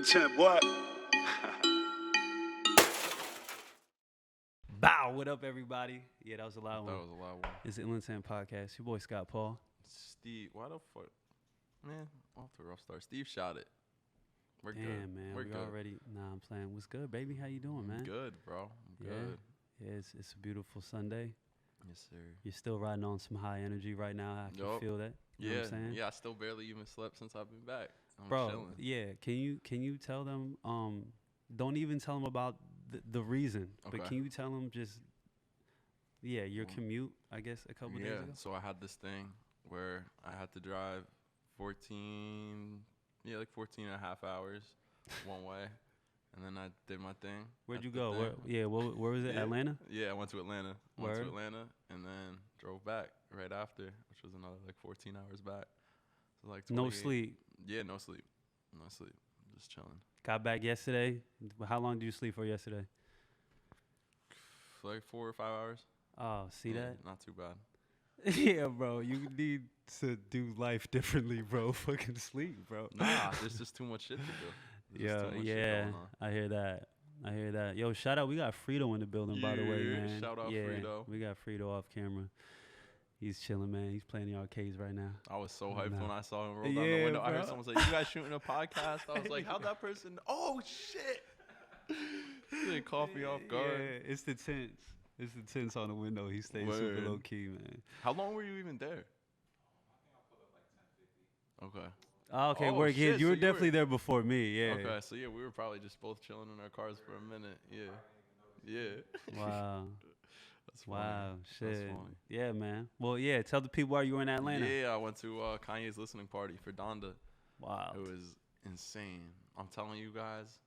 intent, boy. Bow, what up, everybody? Yeah, that was a loud one. That was a loud one. It's the Ill Intent Podcast. Your boy, Scott Paul. Steve, why the fuck? Man, off to a rough start. Steve shot it. We're Damn, good. man. We're We good. already... Nah, I'm playing. What's good, baby? How you doing, man? Good, bro. I'm Yeah. good. Yeah, it's a beautiful Sunday. Yes, sir. You're still riding on some high energy right now. I can Yup. feel that. You know Yeah, what I'm saying? yeah. I still barely even slept since I've been back. I'm Bro, chilling. yeah. Can you tell them, don't even tell them about the reason, but Okay. can you tell them just, your Well, commute, I guess, a couple days Yeah, ago? so I had this thing where I had to drive 14 and a half hours one way. And then I did my thing. Where'd at you the go? thing. Where was it? Yeah. Atlanta? Yeah, I went to Atlanta. Word. And then drove back right after, which was another like 14 hours back. So like No 28 sleep. Yeah, no sleep. No sleep. Just chilling. Got back yesterday. How long did you sleep for yesterday? For like 4 or 5 hours. Oh, see Yeah, that? Not too bad. Yeah, bro. You need to do life differently, bro. Fucking sleep, bro. Nah, there's just too much shit to do. There's just too much shit Yeah. going on. I hear that. Yo, shout out. We got Frito in the building, by the way, Yeah, man. shout out yeah, Frito. We got Frito off camera. He's chilling, man. He's playing the arcades right now. I was so hyped Nah. when I saw him roll down the Yeah, window. I heard bro. someone say, "You guys shooting a podcast?" I was like, "How'd that person? Oh shit!" They caught me off guard. Yeah, it's the tents. It's the tents on the window. He stays super Word. low key, man. How long were you even there? Okay. Oh, okay, Oh, work. Yeah, shit, you so were you definitely were- there before me. Yeah. Okay, so yeah, we were probably just both chilling in our cars for a minute. Yeah. Yeah. Wow. That's funny. Wow. That's Shit. funny. Yeah, man. Well, yeah. Tell the people why you were in Atlanta. Yeah, I went to Kanye's listening party for Donda. Wow. It was insane. I'm telling you guys,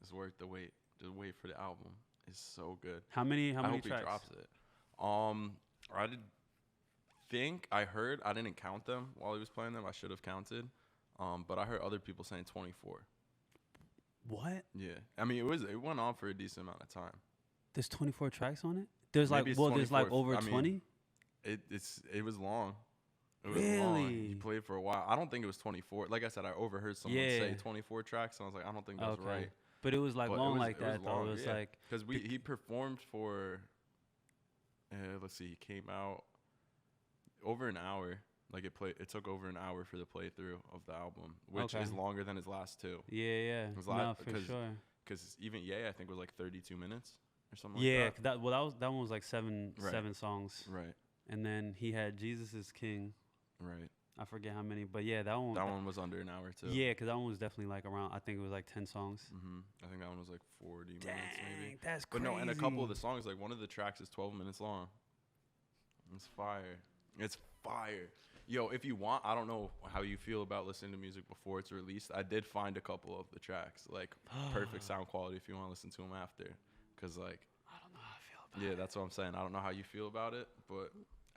it's worth the wait. Just wait for the album. It's so good. How many I hope tracks? he drops it. I did think I heard. I didn't count them while he was playing them. I should have counted. But I heard other people saying 24. What? Yeah. I mean, it went on for a decent amount of time. There's 24 tracks on it? There's Maybe it's there's like 24. over I mean, 20? It was long. It was long. Really? He played for a while. I don't think it was 24. Like I said, I overheard someone say Yeah. 24 tracks, and I was like, I don't think that's Okay. right. But it was like But long it was, like it was that, though. long, It was yeah. like, Because he performed for, let's see, he came out over an hour. Like it took over an hour for the playthrough of the album, which Okay. is longer than his last two. yeah. was No, live for because sure. Because even I think was like 32 minutes or something Yeah, like 'cause that one was like seven songs. that. Right, And then he had Jesus is King. right. I forget how many, but yeah, that one. That one was under an hour too. Yeah, because that one was definitely like around, I think it was like 10 songs. I think that one was like 40 minutes maybe. Dang, that's But crazy. no, and a couple of the songs, like one of the tracks is 12 minutes long. It's fire. It's fire. Yo, if you want, I don't know how you feel about listening to music before it's released. I did find a couple of the tracks, like perfect sound quality if you want to listen to them after. Because, like, I don't know how I feel about it. yeah, that's what I'm saying. I don't know how you feel about it, but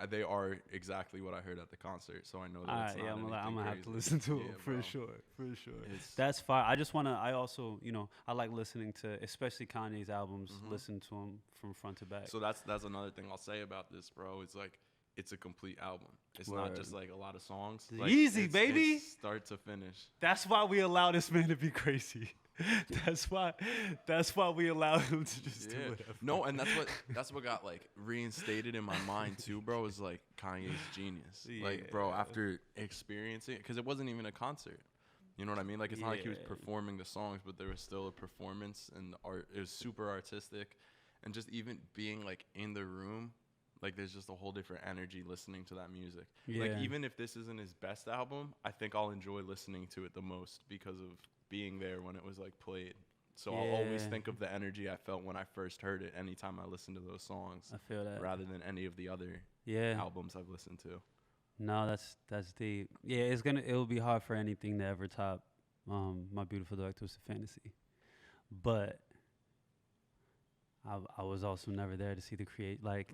they are exactly what I heard at the concert. So I know that it's not Yeah, I'm gonna have to anything listen to crazy. it Yeah, for bro. sure. It's- That's fine. I also, I like listening to, especially Kanye's albums, listen to them from front to back. So that's another thing I'll say about this, bro. It's like it's a complete album. It's not just Word. like a lot of songs. It's Like, easy, baby. It's start to finish. That's why we allow this man to be crazy. That's why we allow him to just do whatever. No, and that's what got like reinstated in my mind too, bro. Is like Kanye's genius. Like, bro, Yeah. after experiencing it, because it wasn't even a concert. You know what I mean? Like, it's not like he was Yeah. performing the songs, but there was still a performance and art. It was super artistic, and just even being like in the room, like there's just a whole different energy listening to that music. Like, Yeah. even if this isn't his best album, I think I'll enjoy listening to it the most because of being there when it was like played. So I'll always Yeah. think of the energy I felt when I first heard it anytime I listened to those songs, I feel that. rather than any of the other Yeah. albums I've listened to. No, that's deep. Yeah, it'll be hard for anything to ever top My Beautiful Dark Twisted Fantasy. But I was also never there to see the Right.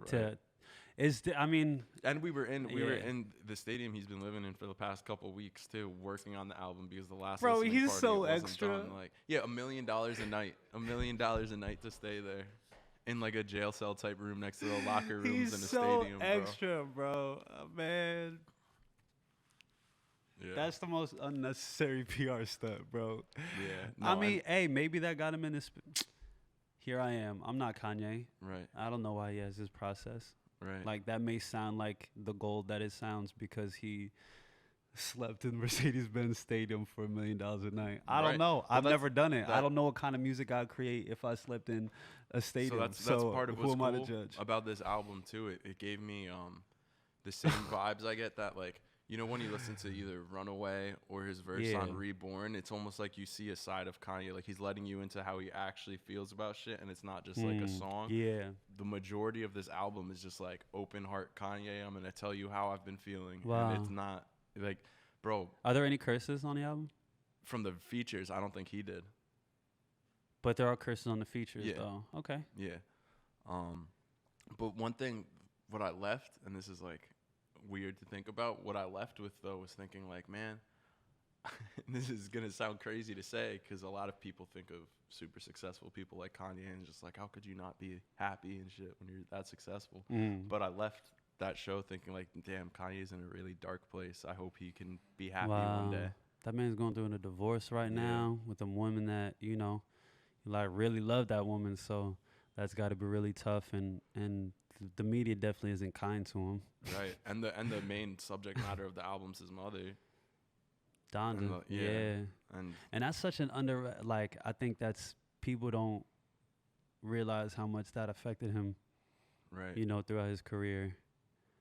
And we were in the stadium he's been living in for the past couple weeks too, working on the album because the last Bro, listening he's party, so it wasn't extra. done. Like, yeah, $1 million a night, $1 million a night to stay there in like a jail cell type room next to the locker rooms in a stadium, bro. bro. Man. Yeah. That's the most unnecessary PR stunt, bro. Yeah. I No, mean, hey, maybe that got him in this. Here I am. I'm not Kanye. right. I don't know why he has this process. Right. Like that may sound like the gold that it sounds because he slept in Mercedes-Benz Stadium for $1 million a night. I don't Right. know. Well, I've that's- never done it. I that- don't know what kind of music I'd create if I slept in a stadium. So that's part of who what's am I to cool judge? about this album too. It gave me the same vibes I get that, like, you know, when you listen to either Runaway or his verse Yeah. on Reborn, it's almost like you see a side of Kanye, like he's letting you into how he actually feels about shit, and it's not just like a song. Yeah. The majority of this album is just like open heart Kanye. I'm gonna tell you how I've been feeling, Wow. and it's not like, bro, Are there any curses on the album? from the features, I don't think he did. But there are curses on the features, Yeah. though. Okay. Yeah. But one thing, what I left, and this is like weird to think about, what I left with though was thinking like, man, this is gonna sound crazy to say because a lot of people think of super successful people like Kanye and just like, how could you not be happy and shit when you're that successful? But I left that show thinking like, damn, Kanye's in a really dark place. I hope he can be happy one day. That man's going through a divorce right Yeah. now with a woman that, you know, like really love that woman. So that's got to be really tough. And the media definitely isn't kind to him. Right. And the main subject matter of the album's his mother. Donda. Yeah. Yeah. And And that's such an like, I think that's, people don't realize how much that affected him, right. you know, throughout his career,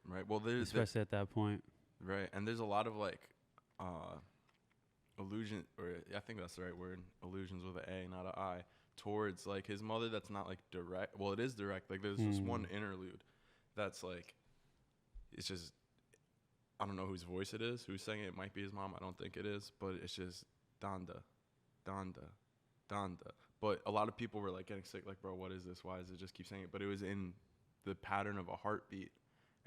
Right. Well, there's especially at that point. right, and there's a lot of like illusion, or I think that's the right word, illusions with an A, not an I, towards like his mother. That's not like direct. Well, it is direct. Like there's this one interlude that's like, it's just, I don't know whose voice it is, who's saying it. It might be his mom. I don't think it is, but it's just Donda, Donda, Donda. But a lot of people were like getting sick, like, bro, what is this? Why does it just keep saying it? But it was in the pattern of a heartbeat,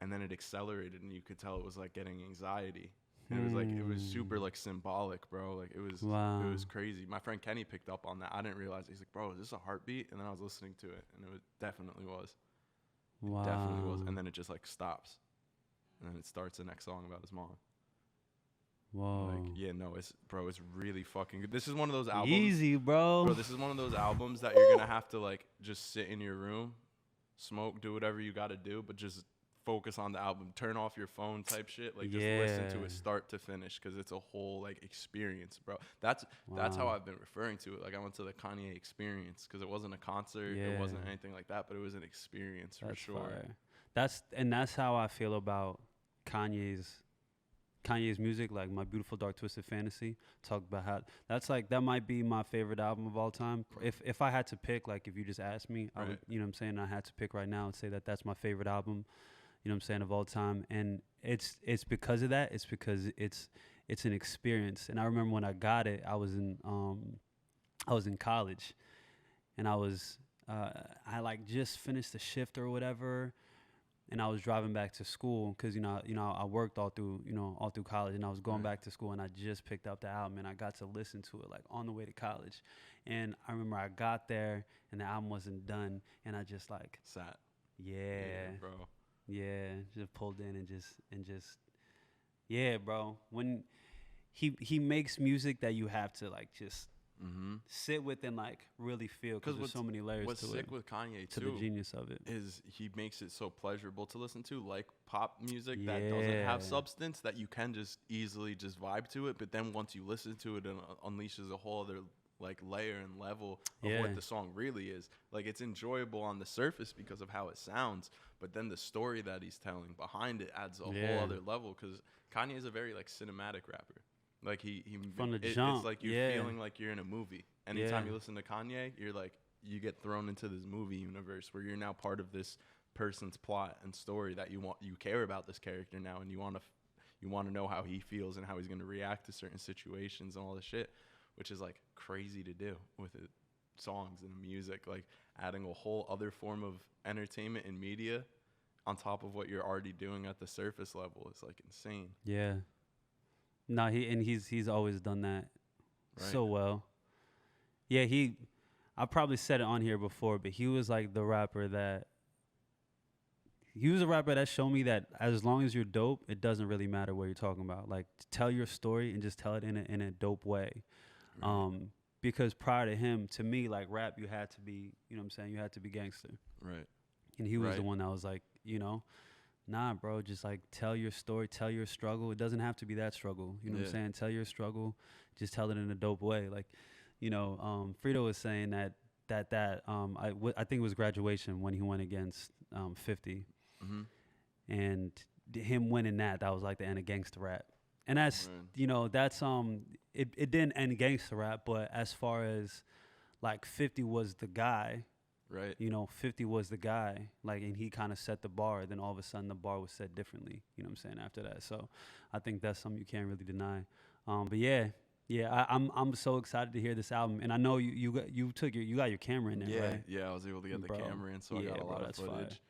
and then it accelerated, and you could tell it was like getting anxiety. And it was like, it was super like symbolic, bro. Like it was crazy. My friend Kenny picked up on that. I didn't realize. He's like, bro, is this a heartbeat? And then I was listening to it, and it definitely was. Wow. It definitely was. And then it just like stops, and then it starts the next song about his mom. Whoa. Like, yeah, no, it's really fucking good. This is one of those albums. Easy, bro. Bro, this is one of those albums that you're gonna have to like just sit in your room, smoke, do whatever you gotta do, but just focus on the album. Turn off your phone type shit. Like just listen to it start to finish, because it's a whole like experience, bro. That's how I've been referring to it. Like I went to the Kanye experience, because it wasn't a concert, it wasn't anything like that, but it was an experience for sure. Fire. That's how I feel about Kanye's music, like My Beautiful Dark Twisted Fantasy. Talk about how that might be my favorite album of all time. If I had to pick, like if you just asked me, I would, you know what I'm saying, I had to pick right now and say that that's my favorite album, you know what I'm saying, of all time. And it's because of that. It's because it's an experience. And I remember when I got it, I was in college, and I like just finished the shift or whatever. And I was driving back to school because I worked all through college, and I was going back to school, and I just picked up the album, and I got to listen to it like on the way to college. And I remember I got there and the album wasn't done, and I just like sat. Yeah, bro. Yeah, just pulled in and just yeah, bro. When he makes music that you have to like just sit with and like really feel, because there's so many layers what's to it. What's sick with Kanye to too, the genius of it, is he makes it so pleasurable to listen to, like pop music that doesn't have substance, that you can just easily just vibe to it. But then once you listen to it, it unleashes a whole other like layer and level of what the song really is. Like it's enjoyable on the surface because of how it sounds, but then the story that he's telling behind it adds a whole other level, because Kanye is a very like cinematic rapper. Like he from the jump, it's like you're feeling like you're in a movie. Anytime you listen to Kanye, you're like, you get thrown into this movie universe where you're now part of this person's plot and story, that you care about this character now, and you want to know how he feels and how he's going to react to certain situations and all this shit, which is like crazy to do with it, songs and music, like adding a whole other form of entertainment and media on top of what you're already doing at the surface level. Is like insane. Yeah. No, he's always done that so well. Yeah, I probably said it on here before, but he was like the rapper that he was a rapper that showed me that as long as you're dope, it doesn't really matter what you're talking about. Like, tell your story and just tell it in a dope way. Right. Because prior to him, to me, like rap, you had to be, you know what I'm saying? You had to be gangster. Right. And he was the Right. one that was like, nah, bro, just like tell your story, tell your struggle. It doesn't have to be that struggle. You know what I'm Yeah. saying? Tell your struggle, just tell it in a dope way. Like, Frito was saying I think it was Graduation when he went against 50. Mm-hmm. And him winning that was like the end of gangster rap. And that's, Right. that's it didn't end gangster rap, but as far as like 50 was the guy, Right. 50 was the guy, like, and he kind of set the bar. Then all of a sudden, the bar was set differently. You know what I'm saying? After that, so I think that's something you can't really deny. But yeah, I'm so excited to hear this album, and I know you got your camera in there, Yeah. right? Yeah. I was able to get the Bro, camera in, so I got a lot of that's fire. footage.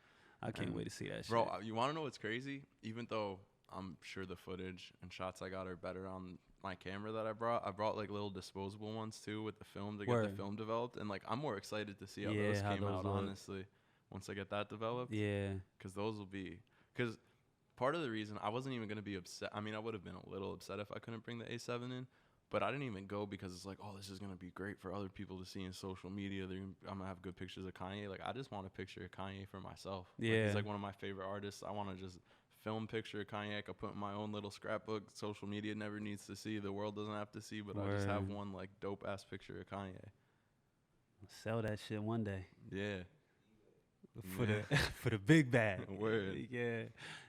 I can't And wait to see that Bro, shit. you want to know what's crazy? Even though I'm sure the footage and shots I got are better on my camera that I brought like little disposable ones too with the film to get the Word. film developed. And like I'm more excited to see how Yeah, those how came those out, look. honestly, once I get that developed. Yeah, Because those will be, because part of the reason I wasn't even going to be upset. I mean, I would have been a little upset if I couldn't bring the A7 in. But I didn't even go because it's like, oh, this is going to be great for other people to see in social media. I'm going to have good pictures of Kanye. Like, I just want a picture of Kanye for myself. Like, Yeah. he's like one of my favorite artists. I want to just film picture of Kanye. I could put in my own little scrapbook. Social media never needs to see. The world doesn't have to see. But I just have Word. one, like, dope-ass picture of Kanye. Sell that shit one day Yeah. for Yeah. the for the big bag. Word.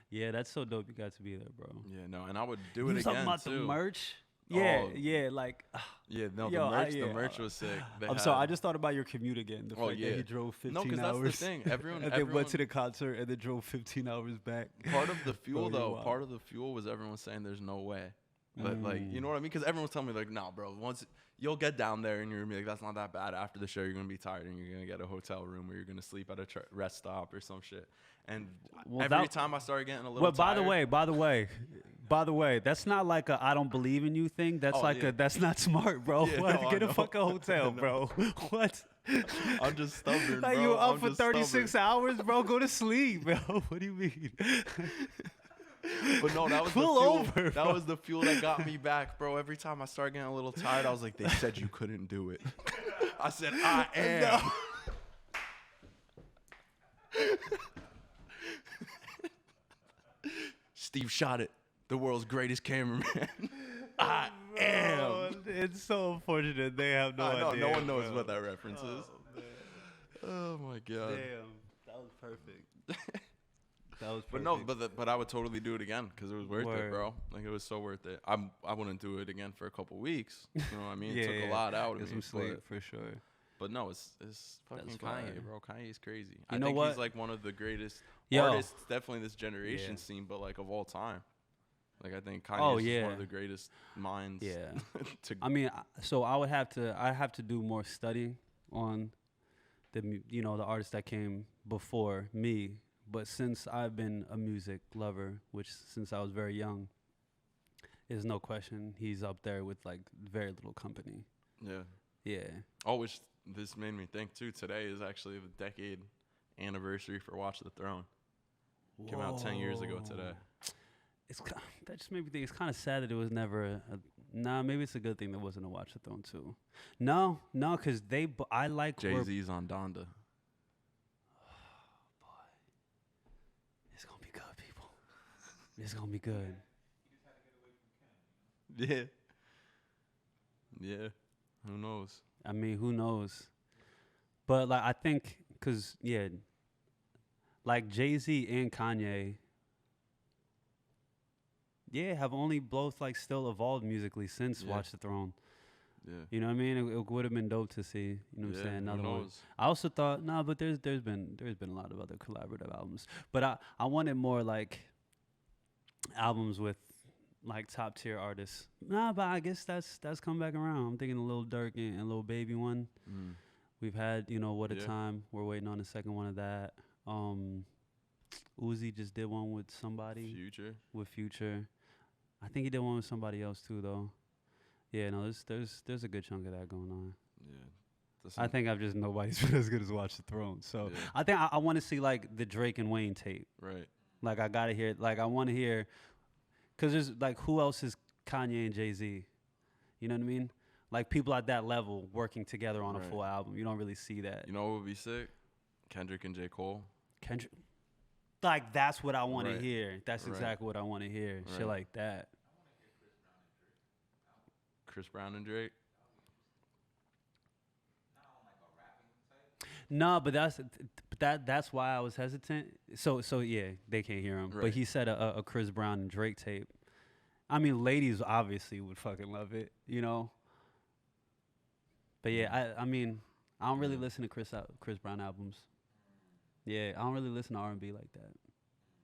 Yeah, that's so dope. You got to be there, bro. Yeah, no, and I would do You it was talking again, about too. the merch. Yeah, Oh. yeah, like. Yeah, no, Yo, the merch was sick. I'm sorry, I just thought about your commute again. The fact yeah. that he drove 15 No, because hours. that's the thing. Everyone, and then went to the concert and then drove 15 hours back. part of the fuel, Bro, you're though, wild. part of the fuel was everyone saying there's no way. But, like, you know what I mean? Because everyone was telling me, like, nah, bro, once you'll get down there and you're going to be like, that's not that bad. After the show, you're going to be tired and you're going to get a hotel room or you're going to sleep at a rest stop or some shit. And every time I started getting a little Well, tired. by the way, that's not like a I don't believe in you thing. That's that's not smart, bro. Yeah, What? no, I Get a know. fucking hotel, bro. What? I'm just stubborn, Like bro. you up I'm for just 36 stubborn. hours, bro? Go to sleep, bro. What do you mean? But no, that was Pull the fuel. over, That bro. was the fuel that got me back, bro. Every time I started getting a little tired, I was like, they said you couldn't do it. I said, I am. Steve shot it. The world's greatest cameraman. I am. Bro, it's so unfortunate they have no I know, idea. no one knows bro. what that reference is. Oh my god. Damn, that was perfect. That was perfect. But no, but I would totally do it again because it was worth it, Word. bro. Like it was so worth it. I wouldn't do it again for a couple weeks. You know what I mean? yeah, It took a lot out Get of some me. sleep for sure. But no, it's fucking That's Kanye, fire. bro. Kanye's crazy. You I know think what? he's like one of the greatest Yo. artists, definitely this generation Yeah. scene, but like of all time. Like I think Kanye's Oh, just yeah. one of the greatest minds. Yeah. to I mean, so I have to do more studying on the artists that came before me. But since I've been a music lover, which since I was very young, there's no question he's up there with like very little company. yeah. Yeah. Oh, which this made me think too. Today is actually the decade anniversary for Watch the Throne. Came out 10 years ago today. That just made me think it's kind of sad that it was never nah, maybe it's a good thing there wasn't a Watch the Throne 2. No, because I like Jay-Z's on Donda. It's gonna be good, people. It's gonna be good. Yeah. Yeah. Who knows? I mean, who knows? But like, I think, like Jay-Z and Kanye, have only both like still evolved musically since Yeah. Watch the Throne. Yeah. You know what I mean? It would have been dope to see. You know what I'm saying? Another who one. knows? I also thought but there's been a lot of other collaborative albums, but I wanted more like albums with like top tier artists. But I guess that's come back around. I'm thinking a Lil Durk and Lil Baby one. Mm. We've had What a Yeah. Time. We're waiting on the second one of that. Uzi just did one with somebody Future. with Future. I think he did one with somebody else too though. Yeah, no, there's a good chunk of that going on. Yeah. I think I'm just nobody's been as good as Watch the Throne. So Yeah. I think I want to see like the Drake and Wayne tape. Right. Like I gotta hear. Like I want to hear, cause there's like who else is Kanye and Jay-Z? You know what I mean? Like people at that level working together on a Right. full album. You don't really see that. You know what would be sick? Kendrick and J. Cole. Kendrick. Like that's what I want Right. to hear. That's Right. exactly what I want to hear. Shit Right. like that. Chris Brown and Drake. No, but that's why I was hesitant. So yeah, they can't hear him. But Right. he said a Chris Brown and Drake tape. I mean, ladies obviously would fucking love it, you know. But yeah, I mean, I don't really listen to Chris Brown albums. Yeah, I don't really listen to R&B like that.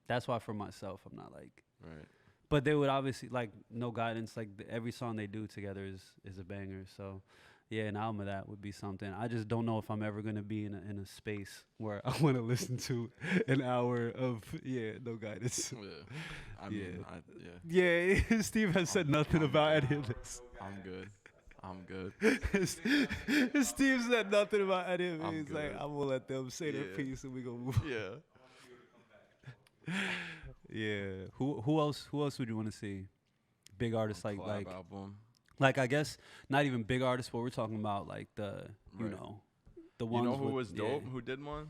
That's why for myself, I'm not like. Right. But they would obviously like No Guidance. Like every song they do together is a banger. So. Yeah, an album of that would be something. I just don't know if I'm ever gonna be in a space where I want to listen to an hour of No Guidance. Yeah. I mean, Yeah, Steve has said nothing I'm about good. any of this. I'm good. Steve said nothing about any of it. I'm He's like, good. I'm gonna let them say their Yeah. piece and we gonna move. Yeah. Yeah. Who else would you want to see? Big artists like Collab album. like I guess not even big artists, but we're talking about like the you Right. know the ones. You know who with- was dope? yeah. Who did one?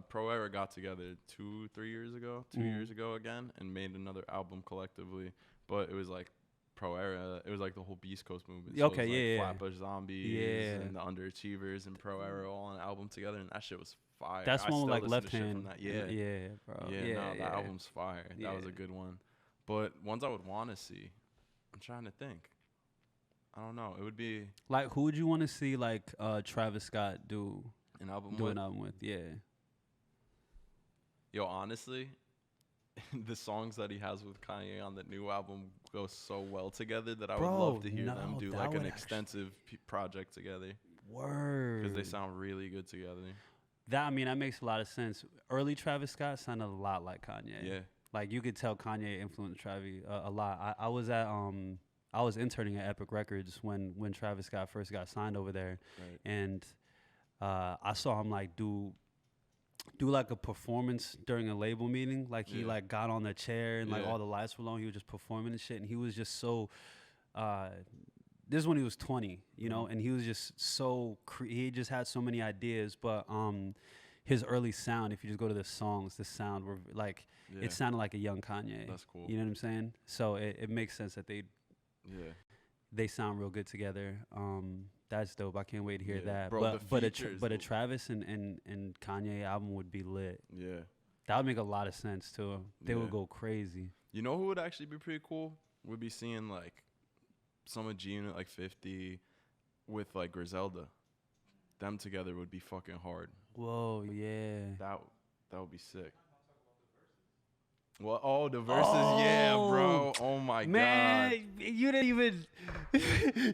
Pro Era got together 2-3 years ago, 2 Mhm. years ago again, and made another album collectively. But it was like Pro Era. It was like the whole Beast Coast movement. Yeah, So it okay, was like yeah, yeah. Flatbush Zombies Yeah. and the Underachievers and Pro Era all on an album together, and that shit was fire. That's I one with still like listen left to shit from hand. that. Yeah. yeah, bro. Yeah, no, that album's fire. That was a Yeah. good one. But ones I would want to see, I'm trying to think. I don't know. It would be Like, who would you want to see like Travis Scott do an album do with. an album with? Yeah. Yo, honestly, the songs that he has with Kanye on the new album go so well together that I would Bro, love to hear them no, do that like an would extensive project together Word. because they sound really good together. That makes a lot of sense. Early Travis Scott sounded a lot like Kanye. Yeah. Like you could tell Kanye influenced Travis a lot. I was at I was interning at Epic Records when Travis Scott first got signed over there, Right. and I saw him like do like a performance during a label meeting. Like he Yeah. like got on the chair and like Yeah. all the lights were low. He was just performing and shit, and he was just so. This is when he was 20, you know, and he was just so he just had so many ideas. But his early sound, if you just go to the songs, the sound were like Yeah. it sounded like a young Kanye. That's cool. You know what I'm saying? So it makes sense that Yeah. they sound real good together. That's dope. I can't wait to hear Yeah. that. Bro, the but a features, but a though. Travis and Kanye album would be lit. Yeah. That would make a lot of sense to him. They Yeah. would go crazy. You know who would actually be pretty cool? We'd be seeing like some of G Unit like 50 with like Griselda. Them together would be fucking hard. Whoa, yeah. That would be sick. Well, the verses, yeah, bro. Oh my Man, god. you didn't even.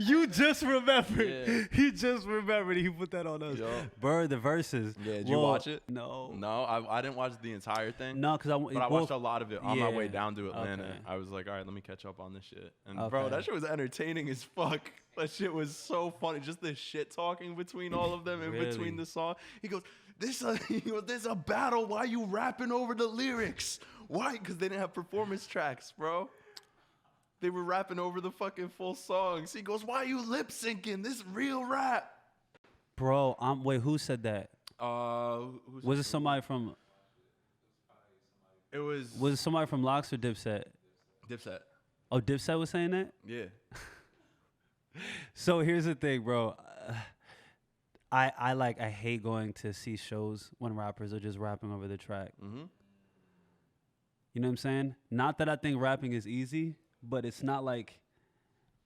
You just remembered. Yeah. He just remembered. He put that on us. Yo. Bro, the verses. Yeah, did you Well, watch it? No. No, I didn't watch the entire thing. No, because But I watched a lot of it on my way yeah, down to Atlanta. okay. I was like, all right, let me catch up on this shit. And Okay. bro, that shit was entertaining as fuck. That shit was so funny. Just the shit talking between all of them in Really? between the song. He goes, there's a battle. Why you rapping over the lyrics? Why? Because they didn't have performance tracks, bro. They were rapping over the fucking full songs. He goes, why you lip syncing? This real rap. Bro, wait, who said that? Was it somebody from It was Was it somebody from Locks or Dipset? Dipset. Oh, Dipset was saying that? Yeah. So here's the thing, bro. I hate going to see shows when rappers are just rapping over the track. Mm-hmm. You know what I'm saying? Not that I think rapping is easy, but it's not like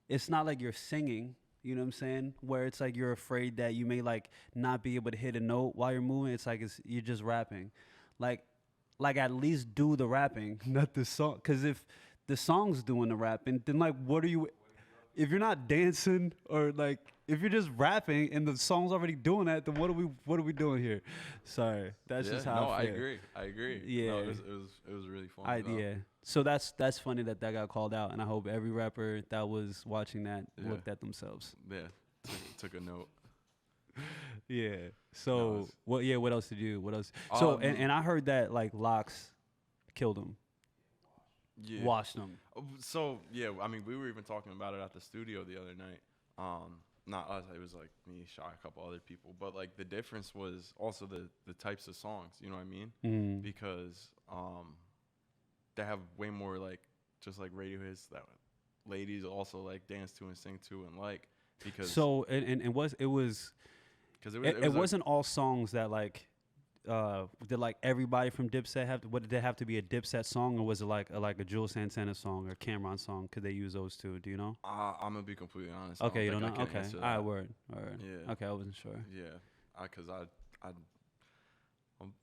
you're singing. You know what I'm saying? Where it's like you're afraid that you may like not be able to hit a note while you're moving. It's like you're just rapping. Like at least do the rapping, not the song. Because if the song's doing the rapping, then like what are you? If you're not dancing or like if you're just rapping and the song's already doing that, then what are we doing here? Sorry, that's just how I feel. I agree. Yeah. No, it was really fun. Yeah. So that's funny that got called out, and I hope every rapper that was watching that Yeah. looked at themselves. Yeah. Took a note. Yeah. No, So it's- what? Yeah. What else did you? What else? So and I heard that like Locks killed him, yeah. washed him. So yeah, I mean, we were even talking about it at the studio the other night. Not us. It was like me, Shy, a couple other people. But like the difference was also the types of songs. You know what I mean? Mm. Because they have way more like just like radio hits that ladies also like dance to and sing to and like because So and was it was because it wasn't all songs that like did like everybody from Dipset have to, what did they have to be a Dipset song or was it like a Jules Santana song or Cameron song? Could they use those two? Do you know? I'm gonna be completely honest. Okay, you I don't think know. I can Okay, answer all right, that. word. Yeah. Okay, I wasn't sure. Yeah, because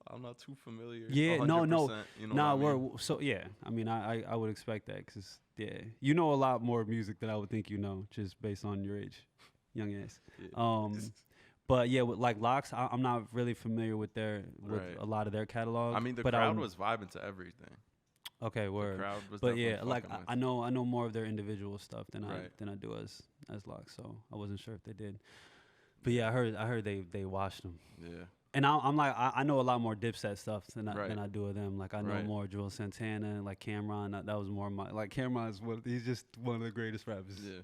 I'm not too familiar. Yeah, no, 100%, you know nah, what I mean? so yeah. I mean, I would expect that because yeah, you know a lot more music than I would think you know just based on your age, young ass. Yeah. But yeah, with like Locks, I'm not really familiar with Right. a lot of their catalog. I mean, the but crowd was vibing to everything. okay. The Word. crowd was But definitely yeah, like fucking with I know more of their individual stuff than Right. I do as Locks. So I wasn't sure if they did. But yeah, I heard they washed them. Yeah. And I'm like I know a lot more Dipset stuff than Right. I do of them. Like I know Right. more Jules Santana and like Cameron. That was more my like Cameron's he's just one of the greatest rappers. Yeah.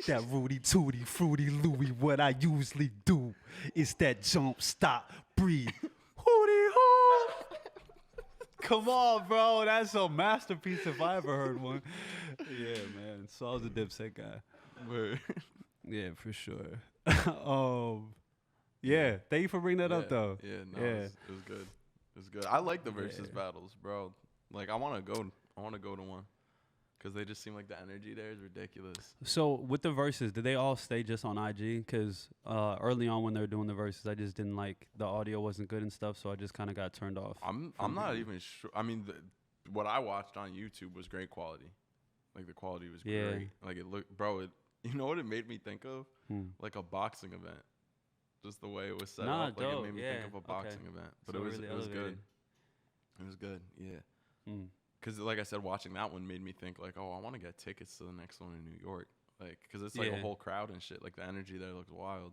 That Rudy Tooty Fruity Louie. What I usually do is that jump, stop, breathe. Hootie hoo. Come on, bro. That's a masterpiece if I ever heard one. Yeah, man. So I was a Dipset guy. Word. Yeah, for sure. Yeah. Thank you for bringing that up, though. Yeah, no, Yeah. it was good. It was good. I like the versus Yeah. battles, bro. Like I want to go to one because they just seem like the energy there is ridiculous. So with the verses, did they all stay just on IG? Because early on when they were doing the verses, I just didn't like the audio wasn't good and stuff, so I just kind of got turned off. I'm not even sure. I mean, what I watched on YouTube was great quality. Like the quality was Yeah. great. Like it looked, bro. You know what it made me think of? Hmm. Like a boxing event. Just the way it was set Nah, up, like dope, it made me yeah, think of a okay. boxing event. But So it was really good. elevated. It was good. Yeah. Hmm. Because like I said, watching that one made me think like, oh, I want to get tickets to the next one in New York. Like, because it's like a Yeah. whole crowd and shit. Like the energy there looks wild.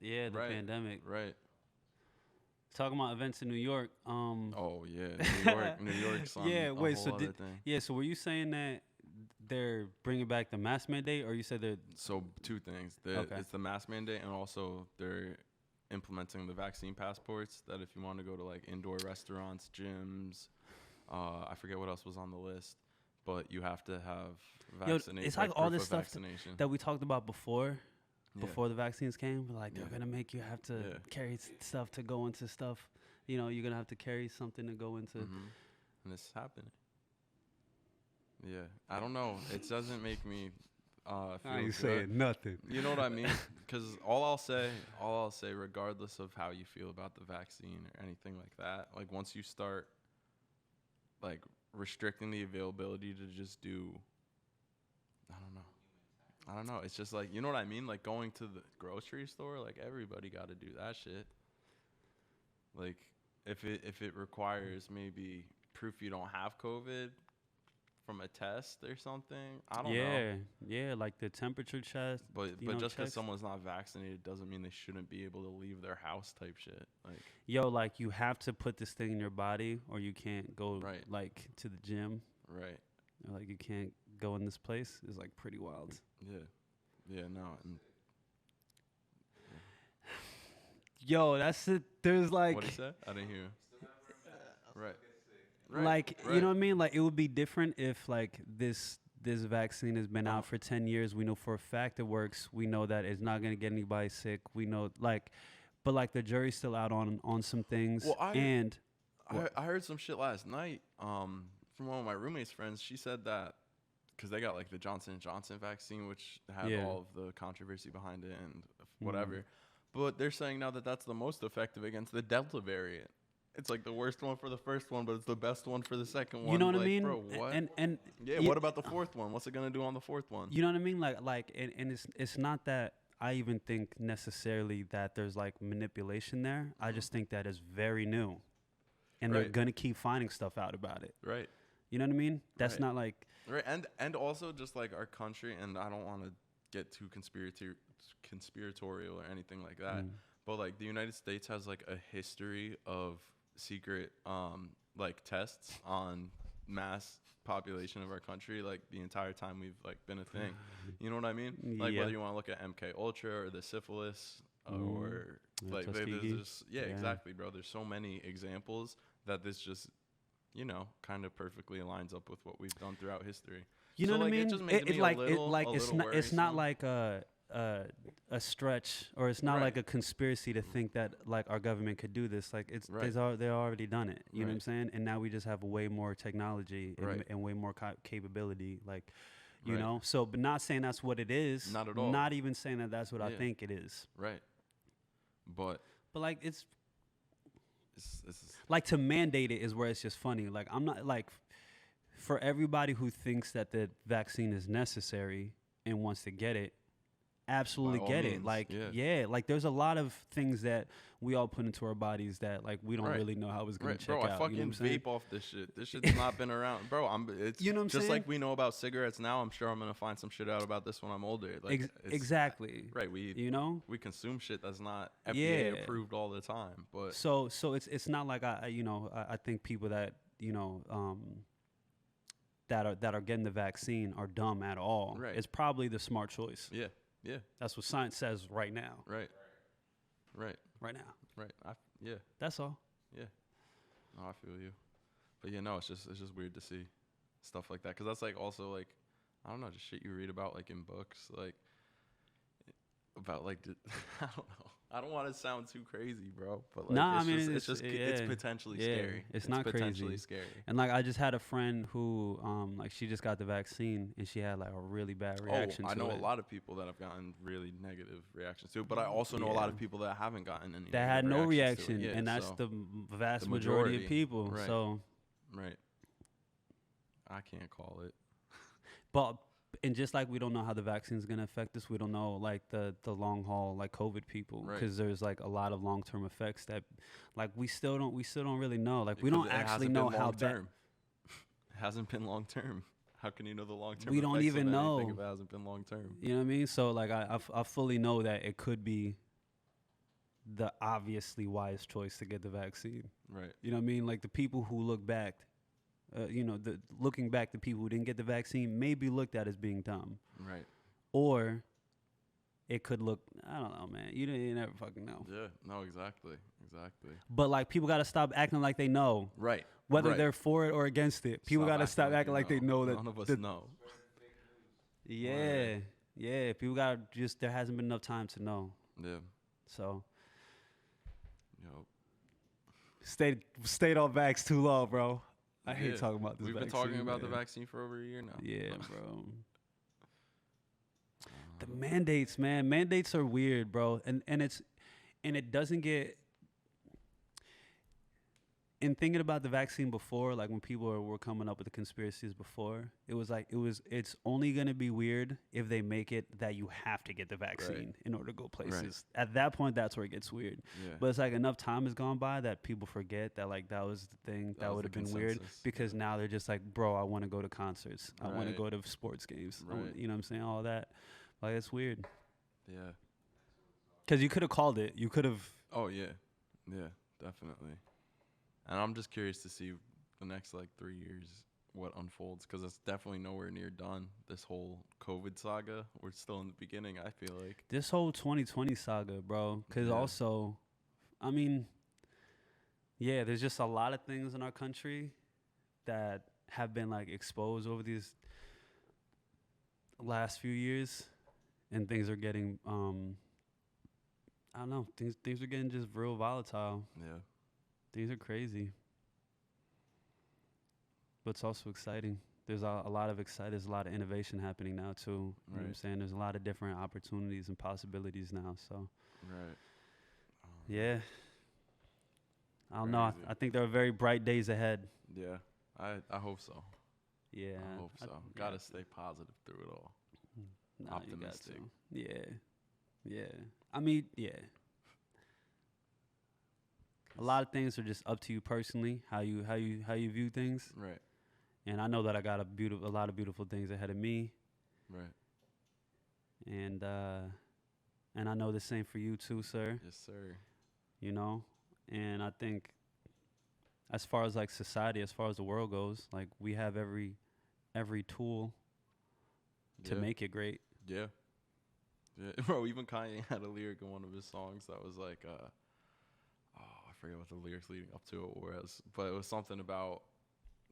Yeah, the Right. pandemic. Right. Talking about events in New York. Oh yeah, New York's on Yeah, a wait, whole so other thing. Yeah, so were you saying that they're bringing back the mask mandate, or you said they're So two things. Okay. It's the mask mandate, and also they're implementing the vaccine passports. That if you want to go to like indoor restaurants, gyms, I forget what else was on the list, but you have to have vaccination. it's like all this stuff vaccination. that we talked about before Yeah. the vaccines came? Like they're Yeah. gonna make you have to Yeah. carry stuff to go into stuff. You know, you're gonna have to carry something to go into. And it's happening. Yeah, I don't know. It doesn't make me feel I ain't good. saying nothing. You know what I mean? Because all I'll say, regardless of how you feel about the vaccine or anything like that, like once you start like restricting the availability to just do, I don't know. It's just like, you know what I mean? Like going to the grocery store, like everybody got to do that shit. Like if it requires maybe proof you don't have COVID from a test or something, I don't know. Yeah, like the temperature test. But you know, just because checks. someone's not vaccinated doesn't mean they shouldn't be able to leave their house type shit. Like Like you have to put this thing in your body, or you can't go Right. like to the gym. right. Or, like you can't go in this place. It's like pretty wild. Yeah, no. And Yo, that's it. There's like, what he said? I didn't hear. Right. like you know what I mean? Like it would be different if like this vaccine has been Uh-huh. out for 10 years. We know for a fact it works. We know that it's not gonna get anybody sick. We know but like the jury's still out on some things. Well, and I heard some shit last night from one of my roommate's friends. She said that because they got like the Johnson & Johnson vaccine, which had Yeah. all of the controversy behind it and whatever. But they're saying now that that's the most effective against the Delta variant. It's like the worst one for the first one, but it's the best one for the second one. you know what I Like, mean? Bro, what? And yeah, you- what about the fourth one? What's it going to do on the fourth one? You know what I mean? And it's not that I even think necessarily that there's like manipulation there. I just think that it's very new, and they're Right. gonna keep finding stuff out about it. Right. You know what I mean? That's Right. not like Right, and also just like our country, and I don't want to get too conspiratorial or anything like that, mm, but like the United States has like a history of secret like tests on mass population of our country, like the entire time we've like been a thing. You know what I mean? Like yeah. whether you want to look at MK Ultra or the syphilis or like there's Tuskegee. just exactly, bro. There's so many examples that this just kind of perfectly aligns up with what we've done throughout history. You know So what I like mean? it just makes me Like a little it's not worrisome. like a stretch, or it's not like Right. a conspiracy to think that like our government could do this. Like it's Right. they already done it. You know what I'm Right. saying? And now we just have way more technology and, Right. and way more capability. Like you Right. know. So, but not saying that's what it is. Not at all. Not even saying that that's what I Yeah. think it is. Right. But But like it's it's like to mandate it is where it's just funny. Like I'm not like for everybody who thinks that the vaccine is necessary and wants to get it, absolutely all get it. means, Like yeah. like there's a lot of things that we all put into our bodies that like we don't Right. really know how it's gonna right, check bro. out. I fucking you know what I'm saying? vape off this shit. This shit's not been around, bro. It's You know what I'm just saying? like we know about cigarettes now. I'm sure I'm gonna find some shit out about this when I'm older. Like it's- Exactly. Right. We You know. consume shit that's not FDA Yeah. approved all the time, but So it's not like I think people that that are getting the vaccine are dumb at all. Right. It's probably the smart choice. yeah, yeah, That's what science says right now. right, right, Right now. right. Yeah, That's all. yeah. No, I feel you. But yeah, no, it's just weird to see stuff like that because that's like also like I don't know, just shit you read about like in books, like about like I don't know. I don't want to sound too crazy, bro. But like, Nah, it's I mean, just, it's yeah, potentially yeah, scary. it's not potentially crazy. scary. And like I just had a friend who like she just got the vaccine and she had like a really bad reaction Oh, I to know it. a lot of people that have gotten really negative reactions to it, but I also know a lot of people that haven't gotten any. That had negative no reactions to it. reaction, Yeah, and that's so, the vast the majority of majority, people. right. So, right. I can't call it. but and just like we don't know how the vaccine is gonna affect us, we don't know like the long haul like COVID people Right. because there's like a lot of long term effects that like we still don't really know. Like we Because don't it actually hasn't know been how long bad. term. It hasn't been long term. How can you know the long term? We don't even know. if it hasn't been long term. You know what I mean? So like I fully know that it could be the obviously wise choice to get the vaccine. Right. You know what I mean? Like the people who look back, looking back, the people who didn't get the vaccine may be looked at as being dumb, Right. or it could look, I don't know, man. You never fucking know. Yeah. No. Exactly. Exactly. But like people got to stop acting like they know, Right. whether right. they're for it or against it. People got to stop acting like they know that. None of us that- know. Yeah, yeah. People got to just. There hasn't been enough time to know. Yeah. So Yo. stayed on vax too long, bro. I hate Yeah. talking about this. We've been talking about the vaccine for over a year now. Yeah, bro. The mandates, man. Mandates are weird, bro. And it doesn't get. In thinking about the vaccine before, like when people were coming up with the conspiracies before, it was like it's only gonna be weird if they make it that you have to get the vaccine in order to go places. At that point, that's where it gets weird. Yeah. But it's like enough time has gone by that people forget that like that was the thing that was would the have been weird consensus. because now they're just like, bro, I want to go to concerts, I want to Right. go to sports games, Right. you know what I'm saying? All that, like it's weird Yeah. because you could have called it, you could have. Oh yeah. Yeah. Definitely. And I'm just curious to see the next like 3 years what unfolds because it's definitely nowhere near done. This whole COVID saga, we're still in the beginning. I feel like. This whole 2020 saga, bro, because Yeah. also, I mean, yeah, there's just a lot of things in our country that have been like exposed over these last few years, and things are getting, I don't know, things are getting just real volatile. Yeah. Things are crazy, but it's also exciting. There's a lot of there's a lot of innovation happening now too. You know what I'm Right. saying? There's a lot of different opportunities and possibilities now. So. Right. Yeah. I don't know. Crazy. I think there are very bright days ahead. Yeah. I hope so. Yeah. I hope so. Gotta stay positive through it all. Nah, you got optimistic. to. Yeah. Yeah. I mean, yeah. A lot of things are just up to you personally, how you view things. Right. and I know that I got a lot of beautiful things ahead of me, Right. and I know the same for you too, sir. Yes, sir. You know, and I think as far as like society, as far as the world goes, like we have every tool to Yeah. make it great. Yeah. Yeah. Bro, even Kanye had a lyric in one of his songs that was like, I forget what the lyrics leading up to it was, but it was something about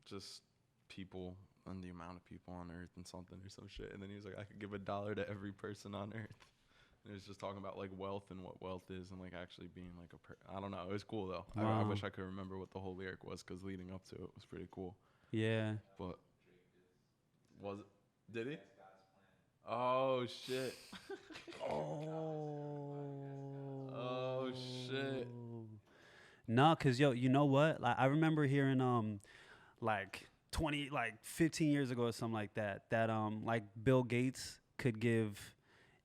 just people and the amount of people on earth and something or some shit. And then he was like, I could give $1 to every person on earth. And it was just talking about like wealth and what wealth is and like actually being like I don't know. It was cool though. I Wow. wish I could remember what the whole lyric was because leading up to it was pretty cool. Yeah. But was it? Did he? Oh shit. Oh shit. No, cause yo, you know what? Like I remember hearing like 15 years ago or something like that like Bill Gates could give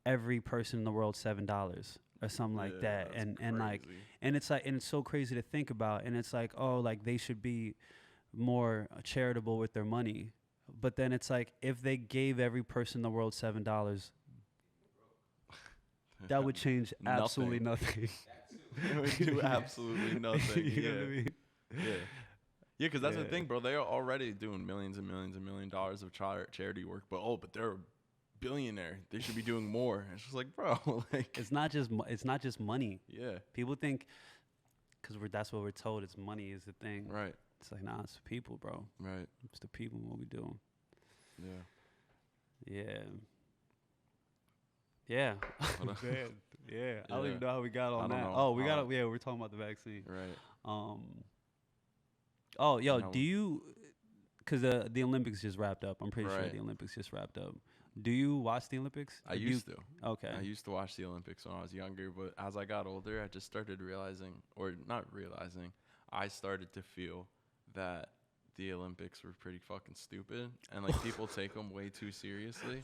every person in the world $7 or something like that. And like and it's so crazy to think about, and it's like, oh, like they should be more charitable with their money. But then it's like if they gave every person in the world $7, that would change absolutely nothing. It would do absolutely nothing. You Yeah. know what I mean? Yeah. Yeah, because that's the Yeah. thing, bro. They are already doing millions and millions and $1 million of charity work, but they're a billionaire. They should be doing more. It's just like, bro, like It's not just money. yeah, People think because that's what we're told. It's money is the thing. right, It's like, nah, it's the people, bro. right, It's the people and what we do. yeah. Yeah. Yeah. What Man, yeah. I don't Yeah. even know how we got on I don't that. know. Oh, we're talking about the vaccine. Right. Oh, yo, No. do you? Because the Olympics just wrapped up. I'm pretty sure Right. the Olympics just wrapped up. Do you watch the Olympics? I Or do you- used to. Okay. I used to watch the Olympics when I was younger, but as I got older, I just started realizing, or not realizing, I started to feel that the Olympics were pretty fucking stupid, and like people take them way too seriously.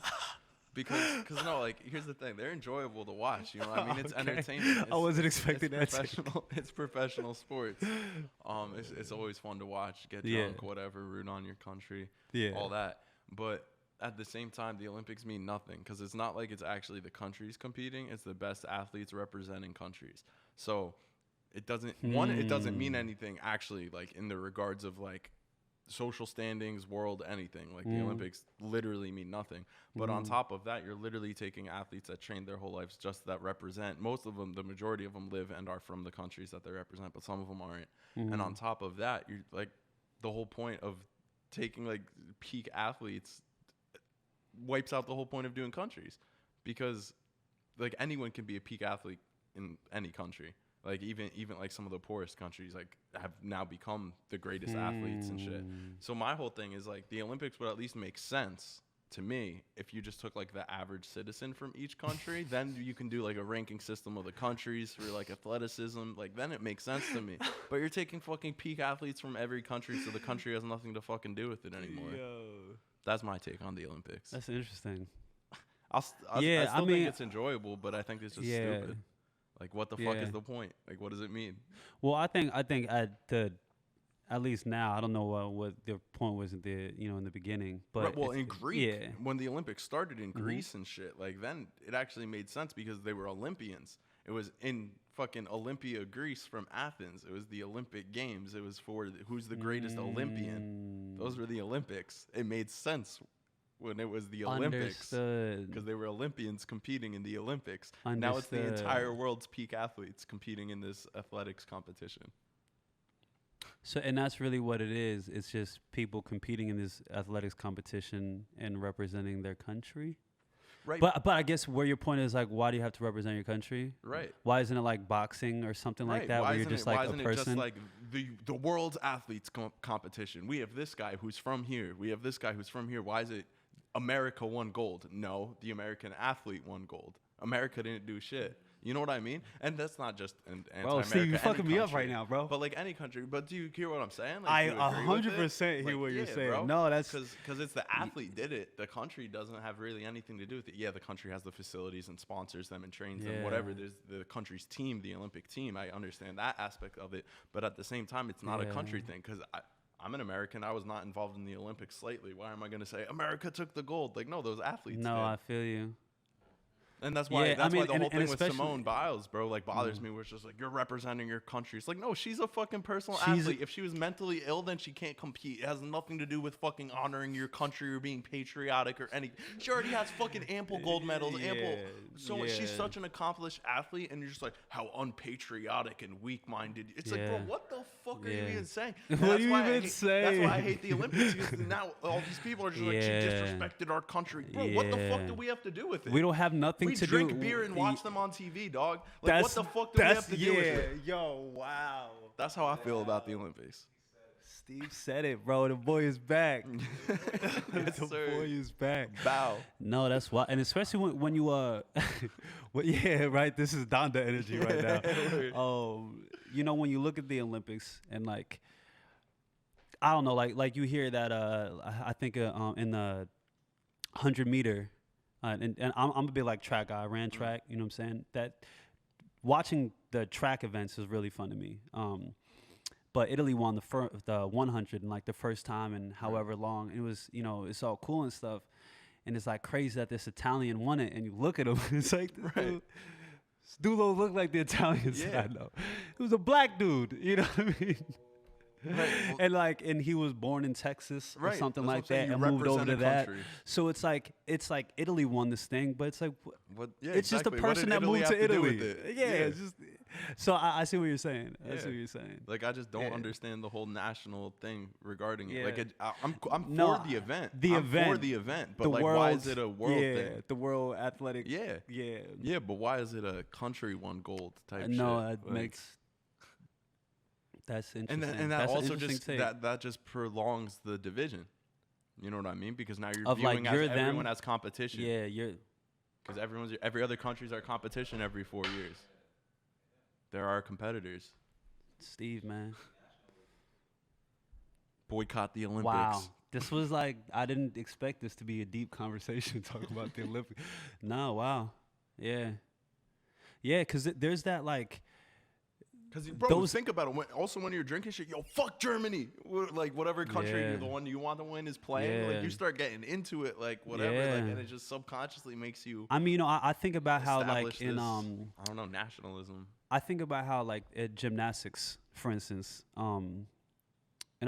Because no, like here's the thing, they're enjoyable to watch. You know what I mean? It's Okay. entertainment. I wasn't expecting that. Professional. It's professional sports. It's always fun to watch, get Yeah. drunk, whatever, root on your country, Yeah. all that. But at the same time, the Olympics mean nothing because it's not like it's actually the countries competing. It's the best athletes representing countries. So it doesn't it doesn't mean anything actually, like in the regards of like social standings, world, anything. Like the Olympics literally mean nothing. But on top of that, you're literally taking athletes that trained their whole lives just that represent. Most of them, the majority of them live and are from the countries that they represent, but some of them aren't. And on top of that, you're like the whole point of taking like peak athletes wipes out the whole point of doing countries, because like anyone can be a peak athlete in any country. Like even like some of the poorest countries like have now become the greatest athletes and shit. So my whole thing is like the Olympics would at least make sense to me if you just took like the average citizen from each country. Then you can do like a ranking system of the countries for like athleticism. Like then it makes sense to me. But you're taking fucking peak athletes from every country, so the country has nothing to fucking do with it anymore. Yo. That's my take on the Olympics. That's interesting. I still mean, think it's enjoyable, but I think it's just Yeah. stupid. Like, what the fuck Yeah. is the point? Like, what does it mean? Well, I think at least now, I don't know what the point was in the beginning, but Right, well, in Greek, yeah. when the Olympics started in Greece and shit, like then it actually made sense because they were Olympians. It was in fucking Olympia, Greece, from Athens. It was the Olympic Games. It was for who's the greatest Olympian. Those were the Olympics. It made sense when it was the Olympics Understood. because they were Olympians competing in the Olympics. Now it's the Understood. entire world's peak athletes competing in this athletics competition. So, and that's really what it is. It's just people competing in this athletics competition and representing their country. Right. But I guess where your point is like, why do you have to represent your country? Right. Why isn't it like boxing or something like that, Why where you're isn't just it, like why a isn't person? it just like the world's athletes competition? We have this guy who's from here. We have this guy who's from here. Why is it America won gold? No, the American athlete won gold. America didn't do shit. You know what I mean? And that's not just an Bro, anti-America. Steve, you any fucking me up country, right now, bro. But like any country. But do you hear what I'm saying? Like, I do you agree with it? 100% hear Like, what you're yeah, saying. bro. No, that's because it's the athlete did it. The country doesn't have really anything to do with it. Yeah, the country has the facilities and sponsors them and trains them, whatever. Yeah. There's the country's team, the Olympic team. I understand that aspect of it, but at the same time, it's not a country Yeah. thing because I'm an American. I was not involved in the Olympics slightly. Why am I going to say America took the gold? Like, no, those athletes No, did. I feel you. And that's why Yeah, that's I mean, why the and- whole and thing with especially- Simone Biles, bro, like bothers me. Where it's just like, you're representing your country. It's like, no, she's a fucking personal She's- athlete. If she was mentally ill, then she can't compete. It has nothing to do with fucking honoring your country or being patriotic or anything. She already has fucking ample gold medals, ample. So she's yeah. such an accomplished athlete, and you're just like, how unpatriotic and weak-minded. It's like, bro, Yeah. what the fuck are you Yeah. even saying? What And are that's you why I even hate- That's why I saying? hate the Olympics. Because now all these people are just like, she Yeah. disrespected our country. Bro, what the fuck Yeah. do we have to do with it? We don't have nothing We to drink do. beer and watch them on TV, dog. Like, what That's- the fuck do we have to do with yeah, it? yo, wow. That's how I feel about the Olympics. Steve said it, bro. The boy is back. Yes, The sir. boy is back. Bow. No, that's why, and especially when you well, yeah, right. This is Donda energy right now. You know, when you look at the Olympics and like, I don't know, like you hear that. I think in the 100-meter, and I'm a bit like track guy. I ran track. You know what I'm saying? That watching the track events is really fun to me. But Italy won the 100 in like the first time in however long. It was, you know, it's all cool and stuff. And it's like crazy that this Italian won it. And you look at him, it's like, this dude don't look like the Italians I know. It was a black dude, you know what I mean? Right. Well, And he was born in Texas or Right. something That's like what I'm saying. that You and moved over represent to a that. country. So it's like Italy won this thing, but it's like, what, yeah, it's just a exactly. What person did that Italy moved to have do Italy. with it? Yeah, it's just. So I see what you're saying. I see Yeah. what you're saying. Like, I just don't Yeah. understand the whole national thing regarding it. Yeah. Like, I'm No, for the event. the I'm for event. the event. But The like, why is it a world yeah, thing? the world athletic. Yeah. Yeah. Yeah, but why is it a country won gold type No, shit? that Like, makes. That's interesting. and that That's an also interesting just take. that just prolongs the division. You know what I mean? Because now you're Of, like, viewing you're everyone them. as competition. Yeah, you're. Because every other country's our competition every 4 years. They're our competitors. Steve, man. Boycott the Olympics. Wow. This was like, I didn't expect this to be a deep conversation talking about the Olympics. No, wow. Yeah. Yeah, because there's that like. Because, bro, Those- think about it. Also, when you're drinking shit, yo, fuck Germany. Like, whatever country, Yeah. the one you want to win is playing. Yeah. Like, you start getting into it, like, whatever. Yeah. Like, and it just subconsciously makes you I mean, you know, I think about how like establish in this, I don't know, nationalism. I think about how like at gymnastics, for instance, and